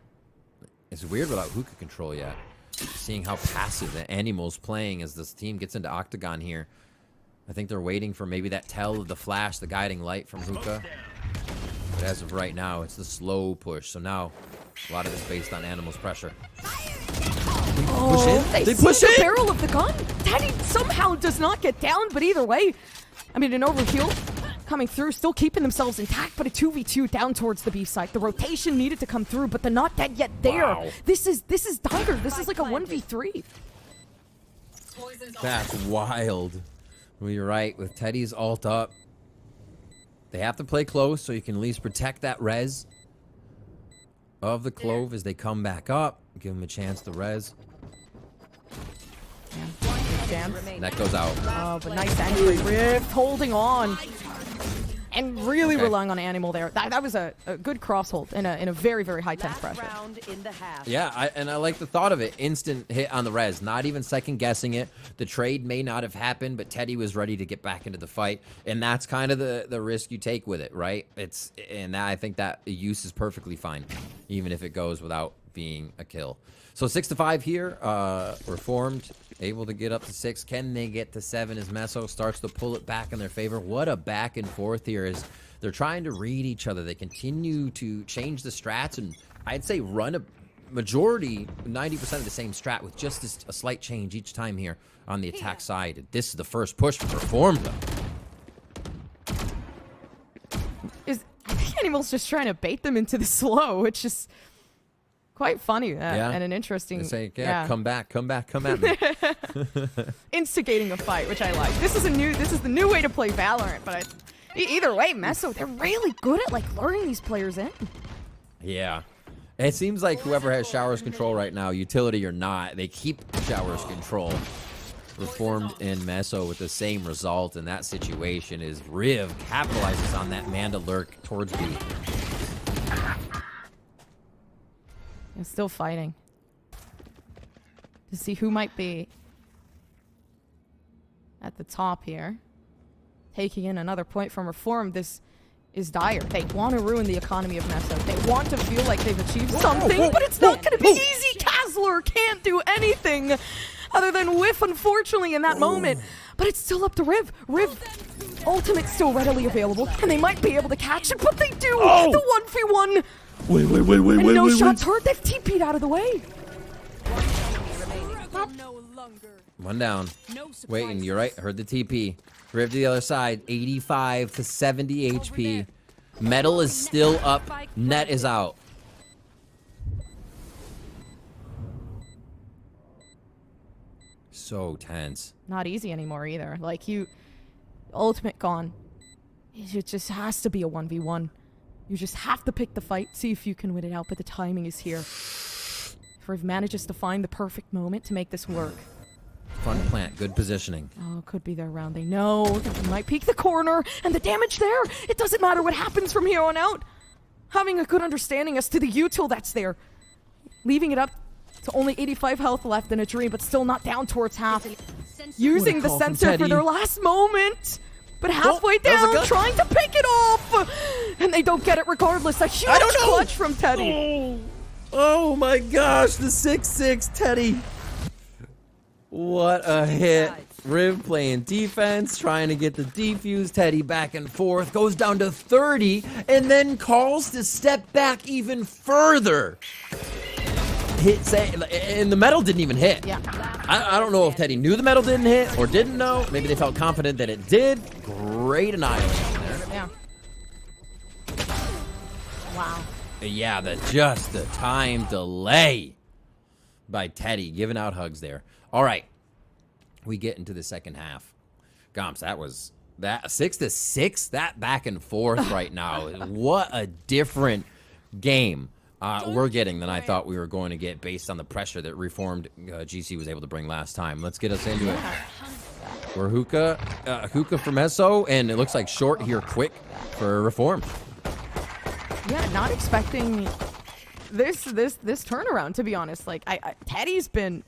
S6: It's weird without hookah control yet. Seeing how passive the Animal's playing as this team gets into Octagon here. I think they're waiting for maybe that tell of the flash, the guiding light from hookah. But as of right now, it's the slow push. So now, a lot of this based on Animal's pressure.
S5: They push in the barrel of the gun. Teddy somehow does not get down, but either way, I mean, an overheal coming through, still keeping themselves intact, but a 2v2 down towards the B site. The rotation needed to come through, but they're not dead yet there. Wow. This is dire. This is like a 1v3.
S6: That's wild. Well, you're right. With Teddy's ult up, they have to play close so you can at least protect that res of the Clove as they come back up. Give them a chance to res.
S5: Yeah.
S6: That goes out.
S5: Oh, but nice entry. Rift holding on. And really relying on Animal there. That was a good cross hold in a very, very high tense pressure.
S6: Yeah, I like the thought of it. Instant hit on the res. Not even second guessing it. The trade may not have happened, but Teddy was ready to get back into the fight. And that's kind of the risk you take with it, right? I think that use is perfectly fine, even if it goes without being a kill. So 6-5 here. Reformed able to get up to 6. Can they get to 7 as MESO starts to pull it back in their favor? What a back and forth here as they're trying to read each other. They continue to change the strats and I'd say run a majority, 90% of the same strat with just a slight change each time here on the attack side. This is the first push for Reformed though.
S5: I think Animal's just trying to bait them into the slow, which is quite funny and an interesting.
S6: They say, come back, come at me.
S5: Instigating a fight, which I like. This is the new way to play Valorant. But either way, MESO, they're really good at like luring these players in.
S6: Yeah, it seems like whoever has Showers control right now, utility or not, they keep Showers control. Reformed and Meso with the same result in that situation is Riv capitalizes on that Manda lurk towards B.
S5: And still fighting to see who might be at the top here. Taking in another point from Reformed. This is dire. They want to ruin the economy of Meso. They want to feel like they've achieved something, but it's not going to be easy. Kazler can't do anything other than whiff, unfortunately, in that moment. But it's still up to Riv. Riv, ultimate's still readily available, and they might be able to catch it, but they do. The 1v1.
S2: Wait.
S5: And no shots heard. They've TP'd out of the way.
S6: One down. Waiting, you're right. Heard the TP. Riv to the other side. 85 to 70 HP. Metal is still up. Net is out. So tense.
S5: Not easy anymore either. Like, ultimate gone. It just has to be a 1v1. You just have to pick the fight, see if you can win it out, but the timing is here. Riv manages to find the perfect moment to make this work.
S6: Front plant, good positioning.
S5: Oh, could be their round. They know they might peek the corner, and the damage there. It doesn't matter what happens from here on out. Having a good understanding as to the util that's there. Leaving it up to only 85 health left in a dream, but still not down towards half. Using the sensor for their last moment. But halfway down, trying to pick it off. And they don't get it regardless. A huge clutch from Teddy.
S6: Oh my gosh, the 6-6 Teddy. What a hit. Riv playing defense, trying to get the defuse. Teddy back and forth, goes down to 30, and then calls to step back even further. And the metal didn't even hit.
S5: Yeah.
S6: I don't know if Teddy knew the metal didn't hit or didn't know. Maybe they felt confident that it did. Great annihilation there.
S5: Yeah. Wow.
S6: Yeah, just the time delay by Teddy, giving out hugs there. All right, we get into the second half. Gomps, that was 6-6. That back and forth right now. What a different game we're getting than I thought we were going to get based on the pressure that Reformed GC was able to bring last time. Let's get us into it. We're hookah for Meso, and it looks like short here quick for Reformed.
S5: Yeah, not expecting this turnaround, to be honest. Like, Teddy's been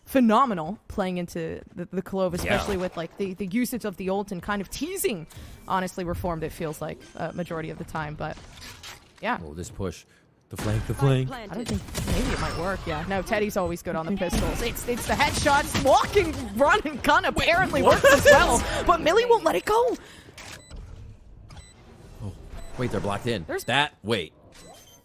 S5: phenomenal playing into the Clove, especially with like the usage of the ult and kind of teasing, honestly, Reformed, it feels like majority of the time. But yeah.
S6: Oh, this push. The flank.
S5: I don't think, maybe it might work, yeah. No, Teddy's always good on the pistols. It's the headshots, walking, running, kind of apparently works as well. But Millie won't let it go.
S6: Oh, wait, they're blocked in. Wait.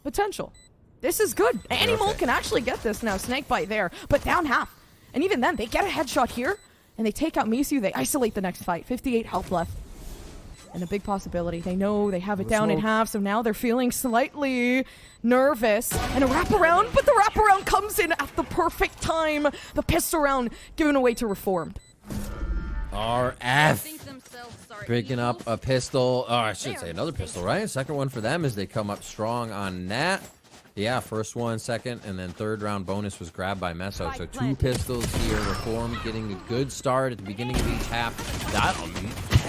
S5: Potential. This is good. Animal can actually get this now. Snakebite there, but down half. And even then, they get a headshot here, and they take out MESO. They isolate the next fight. 58 health left. And a big possibility. They know they have it down in half, so now they're feeling slightly nervous. And a wraparound, but the wraparound comes in at the perfect time. The pistol round given away to Reformed.
S6: RF picking up a pistol. Oh, I should say another pistol, right? Second one for them as they come up strong on that. Yeah, first one, second, and then third round bonus was grabbed by Meso. So 2 pistols here. Reformed getting a good start at the beginning of each half.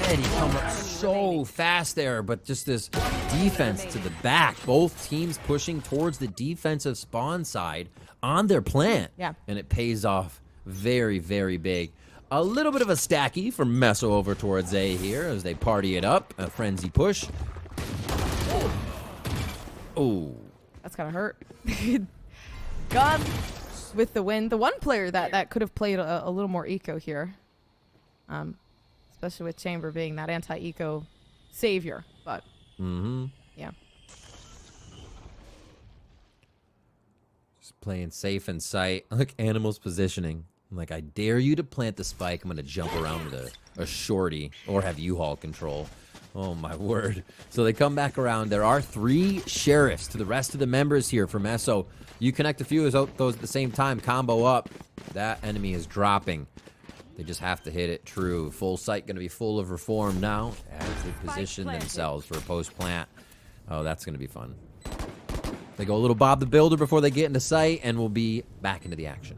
S6: Teddy come up so fast there, but just this defense to the back. Both teams pushing towards the defensive spawn side on their plant.
S5: Yeah.
S6: And it pays off very, very big. A little bit of a stacky from Meso over towards A here as they party it up. A frenzy push. Oh.
S5: That's gonna hurt. Gone with the win. The one player that could have played a little more eco here. Especially with Chamber being that anti-eco savior. But yeah.
S6: Just playing safe in sight. Look, Animal's positioning. I'm like, I dare you to plant the spike. I'm gonna jump around with a shorty or have U-Haul control. Oh, my word. So they come back around. There are 3 sheriffs to the rest of the members here for Meso. You connect a few of those at the same time. Combo up. That enemy is dropping. They just have to hit it true. Full sight going to be full of Reform now as they position themselves for a post-plant. Oh, that's going to be fun. They go a little Bob the Builder before they get into sight, and we'll be back into the action.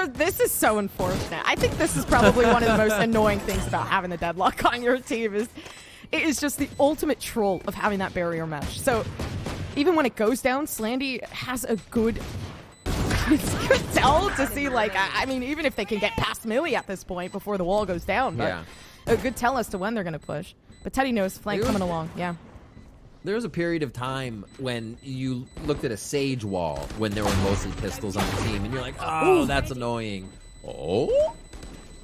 S5: this is so unfortunate. I think this is probably one of the most annoying things about having the deadlock on your team is it is just the ultimate troll of having that barrier mesh. So even when it goes down, Slandy has a good it's good tell to see, like, I mean, even if they can get past Millie at this point before the wall goes down, but a good tell as to when they're going to push. But Teddy knows flank coming along,
S6: There was a period of time when you looked at a Sage wall when there were mostly pistols on the team, and you're like, oh, that's annoying. Oh?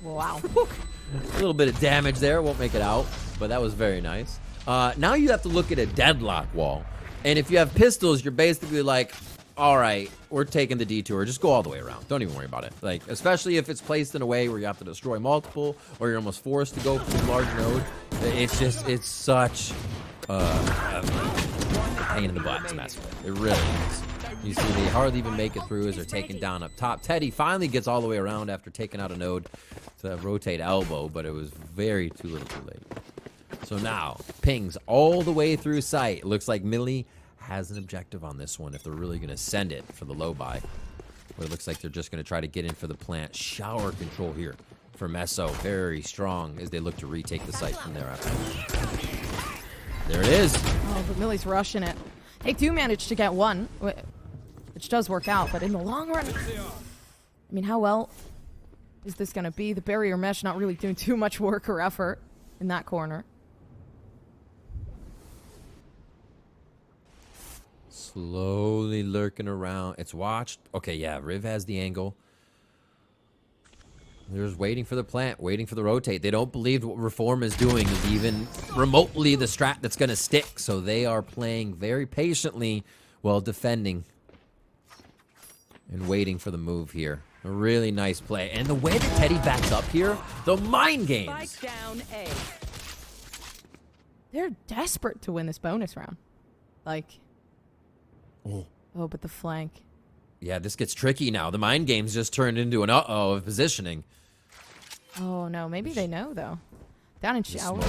S5: Wow.
S6: A little bit of damage there, won't make it out, but that was very nice. Now you have to look at a deadlock wall, and if you have pistols, you're basically like, all right, we're taking the detour. Just go all the way around. Don't even worry about it. Like, especially if it's placed in a way where you have to destroy multiple, or you're almost forced to go for the large node. It's such a pain in the butt to mess with. It really is. You see, they hardly even make it through as they're taken down up top. Teddy finally gets all the way around after taking out a node to rotate elbow, but it was very too little too late. So now, pings all the way through sight. It looks like Millie has an objective on this one if they're really going to send it for the low buy. But it looks like they're just going to try to get in for the plant. Shower control here for MESO. Very strong as they look to retake the site from there after. There it is.
S5: Oh, but Millie's rushing it. They do manage to get one, which does work out, but in the long run, I mean, how well is this going to be? The barrier mesh not really doing too much work or effort in that corner.
S6: Slowly lurking around. It's watched. Okay, yeah, Riv has the angle. They're just waiting for the plant, waiting for the rotate. They don't believe what Reform is doing is even remotely the strat that's going to stick. So they are playing very patiently while defending and waiting for the move here. A really nice play. And the way that Teddy backs up here, the mind games.
S7: Down A.
S5: They're desperate to win this bonus round. Like, oh, but the flank.
S6: Yeah, this gets tricky now. The mind games just turned into an uh-oh of positioning.
S5: Oh, no. Maybe they know, though. Down in shower.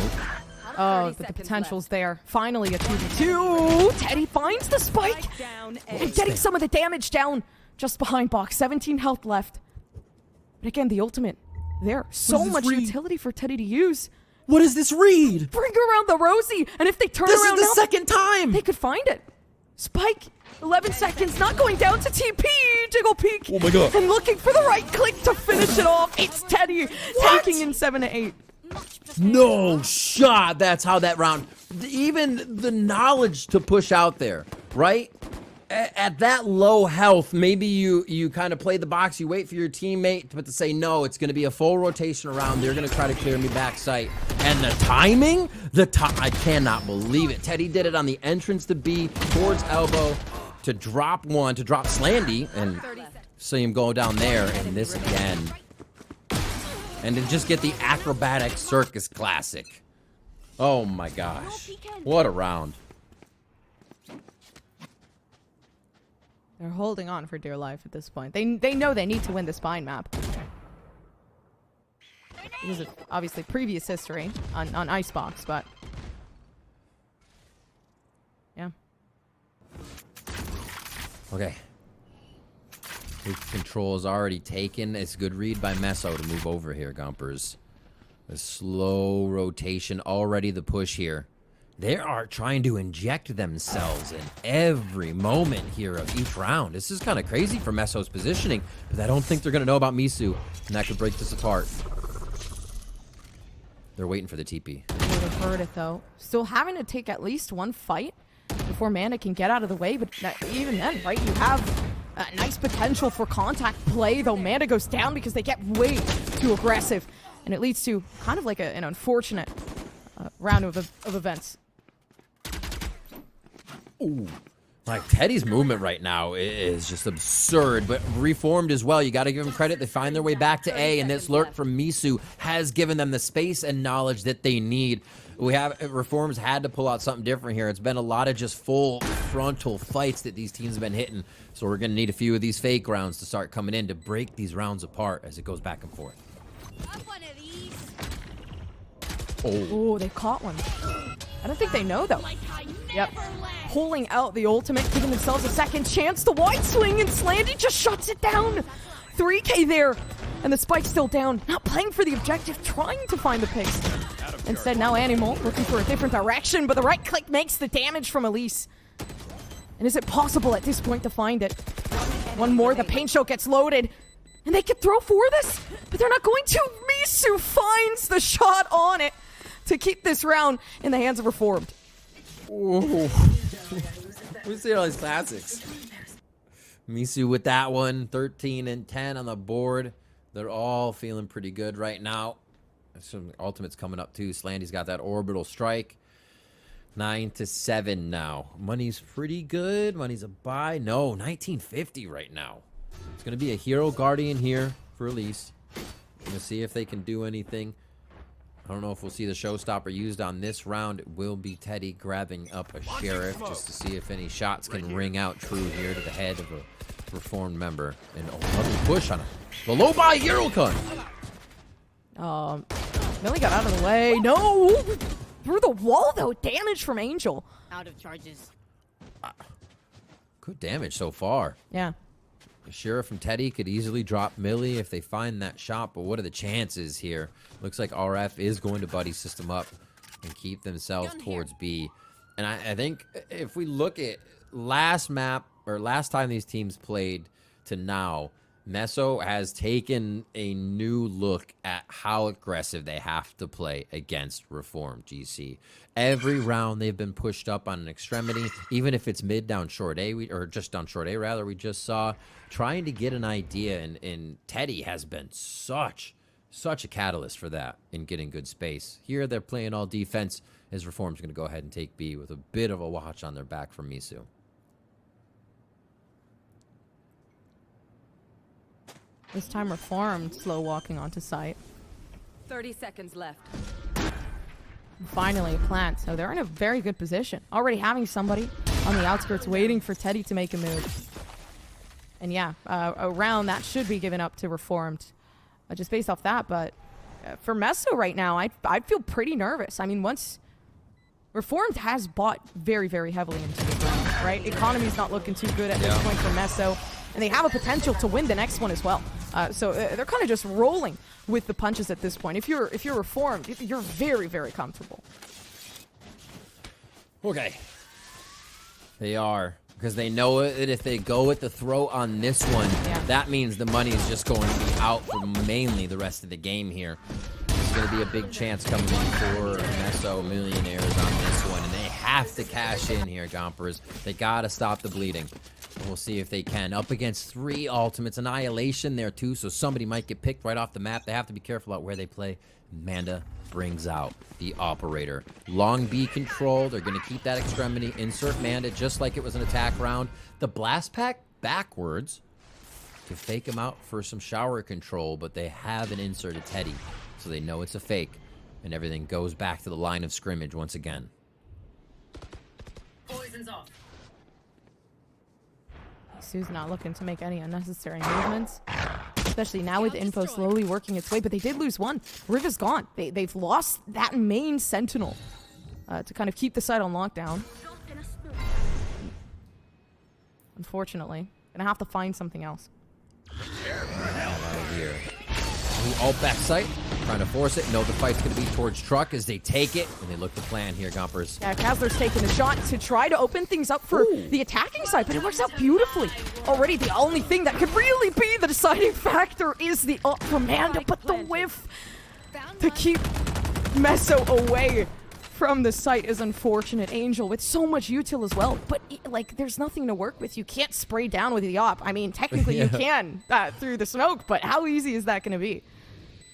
S5: Oh, but the potential's there. Finally, a 2v2. Teddy finds the spike. And getting some of the damage down just behind box. 17 health left. But again, the ultimate there. So much utility for Teddy to use.
S6: What does this read?
S5: Bring around the Rosie. And if they turn around
S6: This is the second time.
S5: they could find it. Spike. 11 seconds, not going down to TP. Jiggle peek.
S6: Oh my god.
S5: And looking for the right click to finish it off. It's Teddy taking in 7 to 8.
S6: No shot. That's how that round. Even the knowledge to push out there, right? At that low health, maybe you kind of play the box. You wait for your teammate, but to say no, it's going to be a full rotation around. They're going to try to clear me back sight. And the timing, I cannot believe it. Teddy did it on the entrance to B towards elbow to drop one, to drop Slandy, and see him go down there. And this again. And to just get the acrobatic circus classic. Oh my gosh. What a round.
S5: They're holding on for dear life at this point. They know they need to win the spine map. This is obviously previous history on Icebox, but yeah.
S6: Okay. Control is already taken. It's a good read by MESO to move over here, Gumpers. A slow rotation. Already the push here. They are trying to inject themselves in every moment here of each round. This is kind of crazy for MESO's positioning, but I don't think they're going to know about MESO, and that could break this apart. They're waiting for the TP.
S5: They've heard it, though. Still having to take at least one fight before Mana can get out of the way, but even then, right, you have a nice potential for contact play, though Mana goes down because they get way too aggressive, and it leads to kind of like an unfortunate round of events.
S6: Ooh. Like, Teddy's movement right now is just absurd, but reformed as well. You got to give them credit. They find their way back to A, and this lurk from MESO has given them the space and knowledge that they need. Reforms had to pull out something different here. It's been a lot of just full frontal fights that these teams have been hitting, so we're going to need a few of these fake rounds to start coming in to break these rounds apart as it goes back and forth.
S5: Oh, they caught one. I don't think they know, though. Yep. Pulling out the ultimate, giving themselves a second chance. The wide swing, and Slandy just shuts it down. 3K there. And the spike's still down. Not playing for the objective, trying to find the picks. Instead, now Animal looking for a different direction, but the right click makes the damage from Elise. And is it possible at this point to find it? One more, the paint show gets loaded. And they can throw for this, but they're not going to. MESO finds the shot on it to keep this round in the hands of Reformed.
S6: Ooh. We see all these classics. MESO with that one, 13 and 10 on the board. They're all feeling pretty good right now. Some ultimates coming up too. Slandy's got that orbital strike. 9-7 now. Money's pretty good. Money's a buy. No, 1950 right now. It's going to be a hero guardian here for Elise. Going to see if they can do anything. I don't know if we'll see the showstopper used on this round. It will be Teddy grabbing up a sheriff just to see if any shots can ring out true here to the head of a Reformed member. And another push on him. The low buy hero cut.
S5: Millie got out of the way. No! Through the wall, though. Damage from Angel.
S7: Out of charges.
S6: Good damage so far.
S5: Yeah.
S6: Sheriff and Teddy could easily drop Millie if they find that shot, but what are the chances here? Looks like RF is going to buddy system up and keep themselves towards B. And I think if we look at last map, or last time these teams played to now, MESO has taken a new look at how aggressive they have to play against Reformed GC. Every round they've been pushed up on an extremity, even if it's mid down short A, or just down short A rather, we just saw, trying to get an idea, and Teddy has been such a catalyst for that in getting good space. Here they're playing all defense, as Reformed's going to go ahead and take B with a bit of a watch on their back from MESO.
S5: This time Reformed slow walking onto site.
S7: 30 seconds left.
S5: Finally, plant. So they're in a very good position. Already having somebody on the outskirts waiting for Teddy to make a move. And yeah, a round that should be given up to Reformed just based off that. But for MESO right now, I'd feel pretty nervous. I mean, once Reformed has bought very, very heavily into this round, right? Economy's not looking too good at this point for MESO. And they have a potential to win the next one as well. So they're kind of just rolling with the punches at this point. If you're Reformed, you're very, very comfortable.
S6: Okay. They are. Because they know that if they go with the throw on this one, that means the money is just going to be out for mainly the rest of the game here. There's going to be a big chance coming in for MESO millionaires on this one. And they have to cash in here, Gompers. They got to stop the bleeding. And we'll see if they can. Up against 3 ultimates. Annihilation there, too, so somebody might get picked right off the map. They have to be careful about where they play. Manda brings out the operator. Long B control. They're going to keep that extremity. Insert Manda just like it was an attack round. The blast pack backwards to fake him out for some shower control, but they have an inserted Teddy, so they know it's a fake. And everything goes back to the line of scrimmage once again.
S7: Poison's off.
S5: Sue's not looking to make any unnecessary movements, especially now with info slowly working its way, but they did lose one. Riv is gone. They've lost that main sentinel to kind of keep the site on lockdown. Unfortunately, gonna have to find something else.
S6: Out of here. Alt back site, trying to force it. No, the fight's going to be towards truck as they take it, and they look to plan here, Gompers.
S5: Yeah, Kazler's taking a shot to try to open things up for the attacking side, but it works out beautifully. Already the only thing that could really be the deciding factor is the up from Manda, but the whiff to keep MESO away from the site is unfortunate. Angel with so much util as well, but like there's nothing to work with. You can't spray down with the op. I mean, technically you can through the smoke, but how easy is that going to be?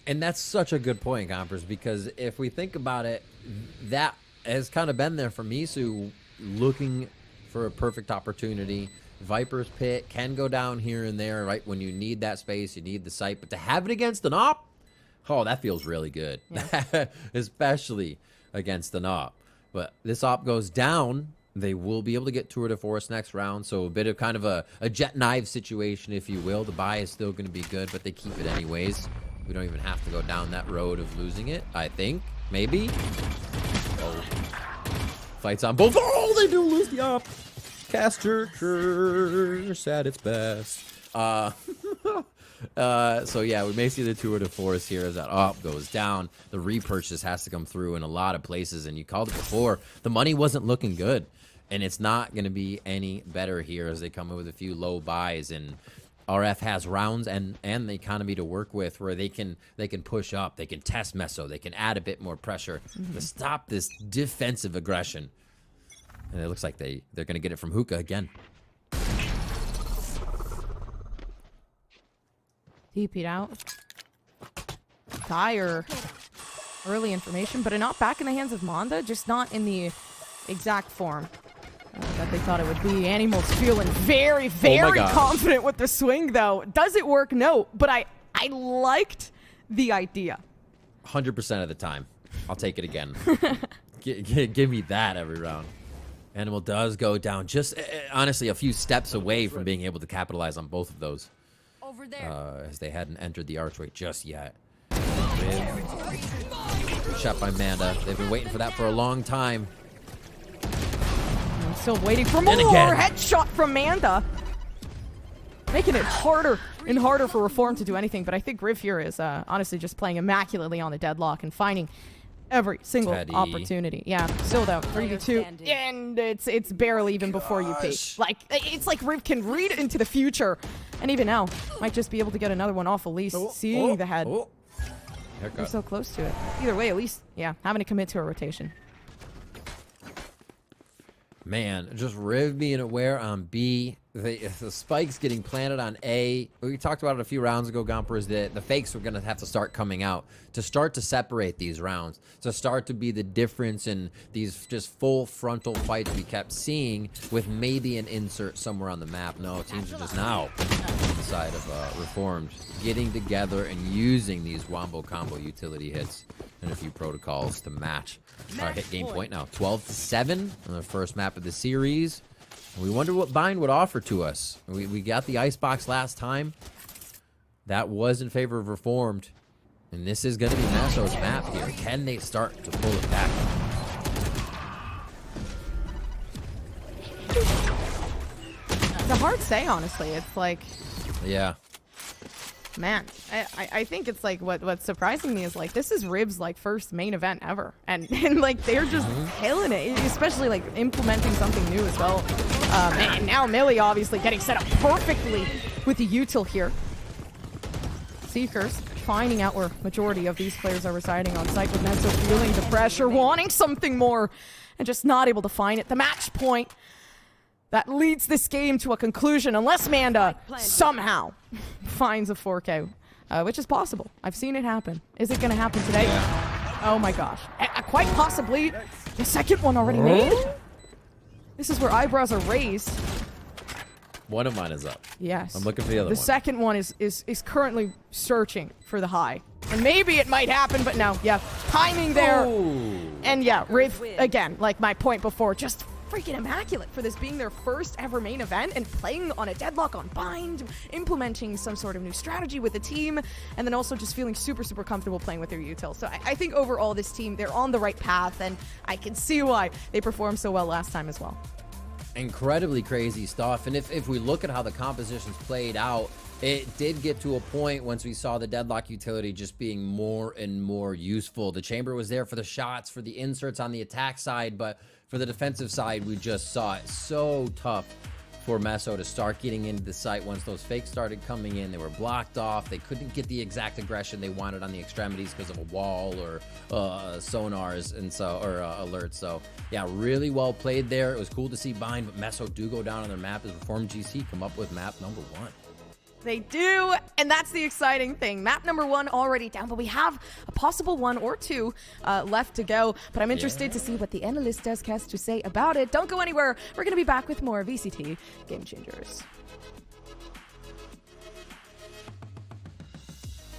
S6: And that's such a good point, Gompers, because if we think about it, that has kind of been there for MESO, looking for a perfect opportunity. Viper's Pit can go down here and there, right? When you need that space, you need the site, but to have it against an op, oh, that feels really good, especially against an op. But this op goes down, they will be able to get Tour de Force next round, so a bit of kind of a jet knife situation, if you will. The buy is still going to be good, but they keep it anyways. We don't even have to go down that road of losing it, I think. Maybe. Oh. Fights on both. Oh, they do lose the op. Caster curse at its best. So yeah, we may see the tour de force here as that up goes down. The repurchase has to come through in a lot of places, and you called it before. The money wasn't looking good, and it's not going to be any better here as they come in with a few low buys. And RF has rounds and the economy to work with where they can push up, they can test MESO, they can add a bit more pressure to stop this defensive aggression. And it looks like they're going to get it from Hookah again.
S5: TP'd out. Dire early information, but not back in the hands of Manda, just not in the exact form that they thought it would be. Animals feeling very, very confident with the swing, though. Does it work? No, but I liked the idea.
S6: 100% of the time. I'll take it again. Give me that every round. Animal does go down just, honestly, a few steps away from being able to capitalize on both of those.
S7: Over there.
S6: As they hadn't entered the archway just yet. Shot by Manda. They've been waiting for that for a long time.
S5: I'm still waiting for more. Headshot from Manda. Making it harder and harder for Reform to do anything, but I think Riv here is honestly just playing immaculately on the deadlock and finding every single opportunity. Yeah, still though, 3v2, and it's barely even before you peek. Like, it's like Riv can read into the future, and even now, might just be able to get another one off, at least seeing the head. They're so close to it. Either way, at least, yeah, having to commit to a rotation.
S6: Man, just Riv being aware on B. The spikes getting planted on A. We talked about it a few rounds ago, Gomper, is that the fakes were going to have to start coming out to start to separate these rounds, to start to be the difference in these just full frontal fights we kept seeing with maybe an insert somewhere on the map. No, teams are just now on the side of Reformed getting together and using these wombo combo utility hits and a few protocols to match. Our hit game point now, 12-7 on the first map of the series. We wonder what Bind would offer to us. We got the icebox last time. That was in favor of Reformed. And this is going to be MESO's map here. Can they start to pull it back?
S5: It's a hard say, honestly. It's like...
S6: Yeah.
S5: Man, I think it's like what's surprising me is like this is Riv's like first main event ever, and like they're just killing it, especially like implementing something new as well. And now Millie obviously getting set up perfectly with the util here. Seekers finding out where majority of these players are residing on site, with MESO feeling the pressure, wanting something more, and just not able to find it. The match point that leads this game to a conclusion, unless Manda somehow finds a 4K, which is possible. I've seen it happen. Is it going to happen today? Yeah. Oh my gosh. Quite possibly. The second one already made? This is where eyebrows are raised.
S6: One of mine is up.
S5: Yes.
S6: I'm looking for the other one.
S5: The second one is currently searching for the high. And maybe it might happen, but no. Yeah. Timing there.
S6: Ooh.
S5: And yeah, Riv, again, like my point before, just freaking immaculate for this being their first ever main event and playing on a deadlock on Bind, implementing some sort of new strategy with the team, and then also just feeling super, super comfortable playing with their util. So I think overall this team, they're on the right path, and I can see why they performed so well last time as well.
S6: Incredibly crazy stuff. And if we look at how the compositions played out, it did get to a point once we saw the deadlock utility just being more and more useful. The chamber was there for the shots, for the inserts on the attack side, but for the defensive side, we just saw it so tough for MESO to start getting into the site. Once those fakes started coming in, they were blocked off. They couldn't get the exact aggression they wanted on the extremities because of a wall or sonars and alerts. So yeah, really well played there. It was cool to see Bind, but MESO do go down on their map as Reform GC come up with map number 1.
S5: They do, and that's the exciting thing. Map number 1 already down, but we have a possible 1 or 2 left to go. But I'm interested to see what the analyst desk has to say about it. Don't go anywhere. We're going to be back with more VCT Game Changers.